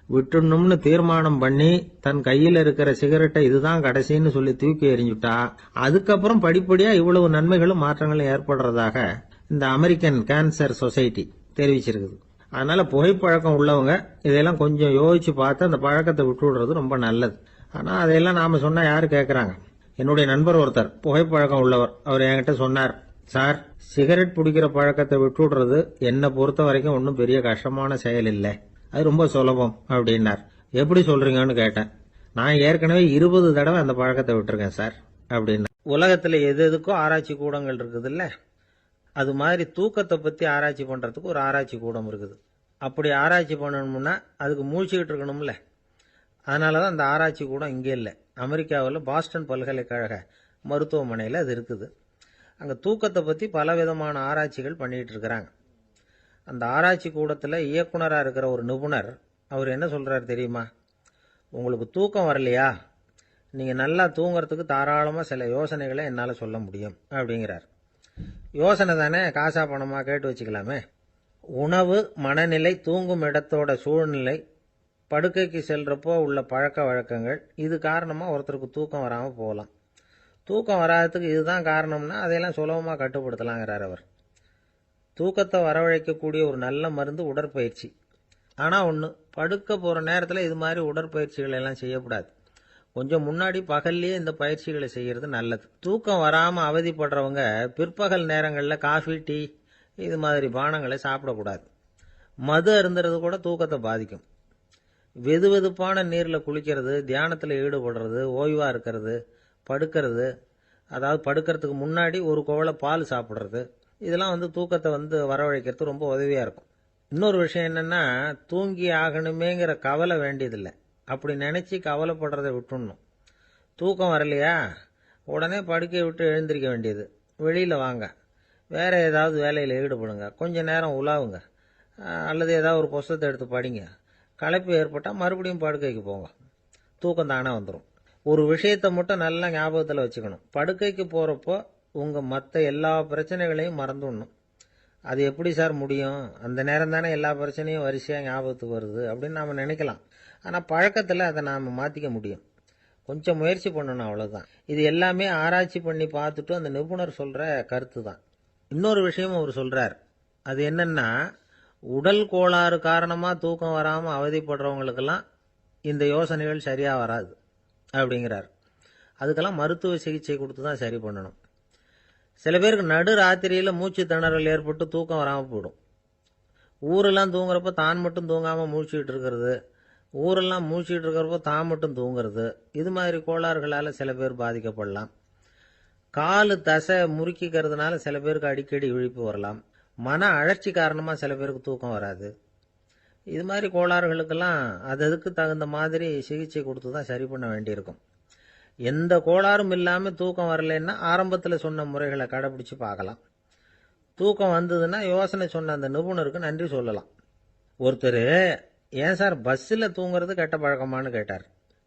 விட்டுணும்னு தீர்மானம் பண்ணி தன் கையில இருக்கிற சிகரெட்டை இதுதான் கடைசின்னு சொல்லி தூக்கி எறிஞ்சுட்டா அதுக்கப்புறம் படிப்படியா இவ்வளவு நன்மைகளும் மாற்றங்களும் ஏற்படுறதாக இந்த அமெரிக்கன் கேன்சர் சொசைட்டி தெரிவிச்சிருக்குது. அதனால புகைப்பழக்கம் உள்ளவங்க இதெல்லாம் கொஞ்சம் யோசிச்சு பார்த்து அந்த பழக்கத்தை விட்டு விடுறது ரொம்ப நல்லது. ஆனா அதையெல்லாம் நாம சொன்னா யாரு கேட்கறாங்க? என்னுடைய நண்பர் ஒருத்தர் புகைப்பழக்கம் உள்ளவர், அவர் என்கிட்ட சொன்னார், சார், சிகரெட் பிடிக்கிற பழக்கத்தை விட்டு விடுறது என்னை பொறுத்த வரைக்கும் ஒன்றும் பெரிய கஷ்டமான செயல் இல்லை, அது ரொம்ப சுலபம் அப்படின்னார். எப்படி சொல்றீங்கன்னு கேட்டேன். நான் ஏற்கனவே 20 தடவை அந்த பழக்கத்தை விட்டுருக்கேன் சார் அப்படின்னு. உலகத்துல எது எதுக்கும் ஆராய்ச்சி கூடங்கள் இருக்குது இல்ல, அது மாதிரி தூக்கத்தை பத்தி ஆராய்ச்சி பண்றதுக்கு ஒரு ஆராய்ச்சி கூடம் இருக்குது. அப்படி ஆராய்ச்சி பண்ணணும்னா அதுக்கு மூழ்கிக்கிட்டு இருக்கணும்ல. அதனாலதான் அந்த ஆராய்ச்சி கூடம் இங்கே இல்லை. அமெரிக்காவில் பாஸ்டன் பல்கலைக்கழக மருத்துவமனையில் அது இருக்குது. அங்கே தூக்கத்தை பற்றி பலவிதமான ஆராய்ச்சிகள் பண்ணிட்டு இருக்கிறாங்க. அந்த ஆராய்ச்சி கூடத்தில் இயக்குனராக இருக்கிற ஒரு நிபுணர், அவர் என்ன சொல்றாரு தெரியுமா? உங்களுக்கு தூக்கம் வரலையா, நீங்கள் நல்லா தூங்குறதுக்கு தாராளமாக சில யோசனைகளை என்னால் சொல்ல முடியும் அப்படிங்கிறார். யோசனை தானே, காசா பணமா கேட்டு வச்சுக்கலாமே. உணவு, மனநிலை, தூங்கும் இடத்தோட சூழ்நிலை, படுக்கைக்கு செல்றப்போ உள்ள பழக்க வழக்கங்கள், இது காரணமாக ஒருத்தருக்கு தூக்கம் வராமல் போகலாம். தூக்கம் வராததுக்கு இதுதான் காரணம்னா அதையெல்லாம் சுலபமாக கட்டுப்படுத்தலாங்கிறார் அவர். தூக்கத்தை வரவழைக்கக்கூடிய ஒரு நல்ல மருந்து உடற்பயிற்சி. ஆனால் ஒன்று, படுக்க போகிற நேரத்தில் இது மாதிரி உடற்பயிற்சிகள் எல்லாம் செய்யக்கூடாது. கொஞ்சம் முன்னாடி பகல்லையே இந்த பயிற்சிகளை செய்கிறது நல்லது. தூக்கம் வராமல் அவதிப்படுறவங்க பிற்பகல் நேரங்களில் காஃபி, டீ இது மாதிரி பானங்களை சாப்பிடக்கூடாது. மது அருந்துறது கூட தூக்கத்தை பாதிக்கும். வெது வெதுப்பான நீரில் குளிக்கிறது, தியானத்தில் ஈடுபடுறது, ஓய்வாக இருக்கிறது, படுக்கிறது, அதாவது படுக்கிறதுக்கு முன்னாடி ஒரு குவளை பால் சாப்பிட்றது, இதெல்லாம் தூக்கத்தை வரவழைக்கிறது ரொம்ப உதவியாக இருக்கும். இன்னொரு விஷயம் என்னன்னா, தூங்கி ஆகணுமேங்கிற கவலை வேண்டியதில்லை. அப்படி நினைச்சு கவலைப்படுறதை விட்டுடணும். தூக்கம் வரலையா, உடனே படுக்கையை விட்டு எழுந்திருக்க வேண்டியது. வெளியில் வாங்க, வேற ஏதாவது வேலையில் ஈடுபடுங்க, கொஞ்ச நேரம் உலாவுங்க, அல்லது ஏதாவது ஒரு புஸ்தகத்தை எடுத்து படிங்க. களைப்பு ஏற்பட்டால் மறுபடியும் படுக்கைக்கு போங்க, தூக்கம் தானே வந்துடும். ஒரு விஷயத்தை மட்டும் நல்லா ஞாபகத்தில் வச்சுக்கணும். படுக்கைக்கு போகிறப்போ உங்கள் மற்ற எல்லா பிரச்சனைகளையும் மறந்துடணும். அது எப்படி சார் முடியும்? அந்த நேரம் தானே எல்லா பிரச்சனையும் வரிசையாக ஞாபகத்துக்கு வருது அப்படின்னு நாம் நினைக்கலாம். ஆனால் பழக்கத்தில் அதை நாம் மாற்றிக்க முடியும். கொஞ்சம் முயற்சி பண்ணணும், அவ்வளோதான். இது எல்லாமே ஆராய்ச்சி பண்ணி பார்த்துட்டு அந்த நிபுணர் சொல்கிற கருத்து தான். இன்னொரு விஷயமும் அவர் சொல்கிறார். அது என்னன்னா, உடல் கோளாறு காரணமாக தூக்கம் வராமல் அவதிப்படுறவங்களுக்கெல்லாம் இந்த யோசனைகள் சரியாக வராது அப்படிங்கிறார். அதுக்கெல்லாம் மருத்துவ சிகிச்சை கொடுத்து தான் சரி பண்ணணும். சில பேருக்கு நடு ராத்திரியில் மூச்சு திணறல் ஏற்பட்டு தூக்கம் வராமல் போயிடும். ஊரெல்லாம் தூங்குறப்ப தான் மட்டும் தூங்காமல் மூழ்கிட்டு இருக்கிறது, ஊரெல்லாம் மூழ்கிட்டு இருக்கிறப்போ தான் மட்டும் தூங்குறது, இது மாதிரி கோளாறுகளால் சில பேர் பாதிக்கப்படலாம். காலு தசை முறுக்கிக்கிறதுனால சில பேருக்கு அடிக்கடி இழிப்பு வரலாம். மன அழற்சி காரணமாக சில பேருக்கு தூக்கம் வராது. இது மாதிரி கோளாறுகளுக்கெல்லாம் அதுக்கு தகுந்த மாதிரி சிகிச்சை கொடுத்து தான் சரி பண்ண வேண்டியிருக்கும். எந்த கோளாறும் இல்லாமல் தூக்கம் வரலைன்னா ஆரம்பத்தில் சொன்ன முறைகளை கடைபிடிச்சு பார்க்கலாம். தூக்கம் வந்ததுன்னா யோசனை சொன்ன அந்த நிபுணருக்கு நன்றி சொல்லலாம். ஒருத்தர், ஏன் சார் பஸ்ஸில் தூங்குறது கெட்ட பழக்கமானு கேட்டார்.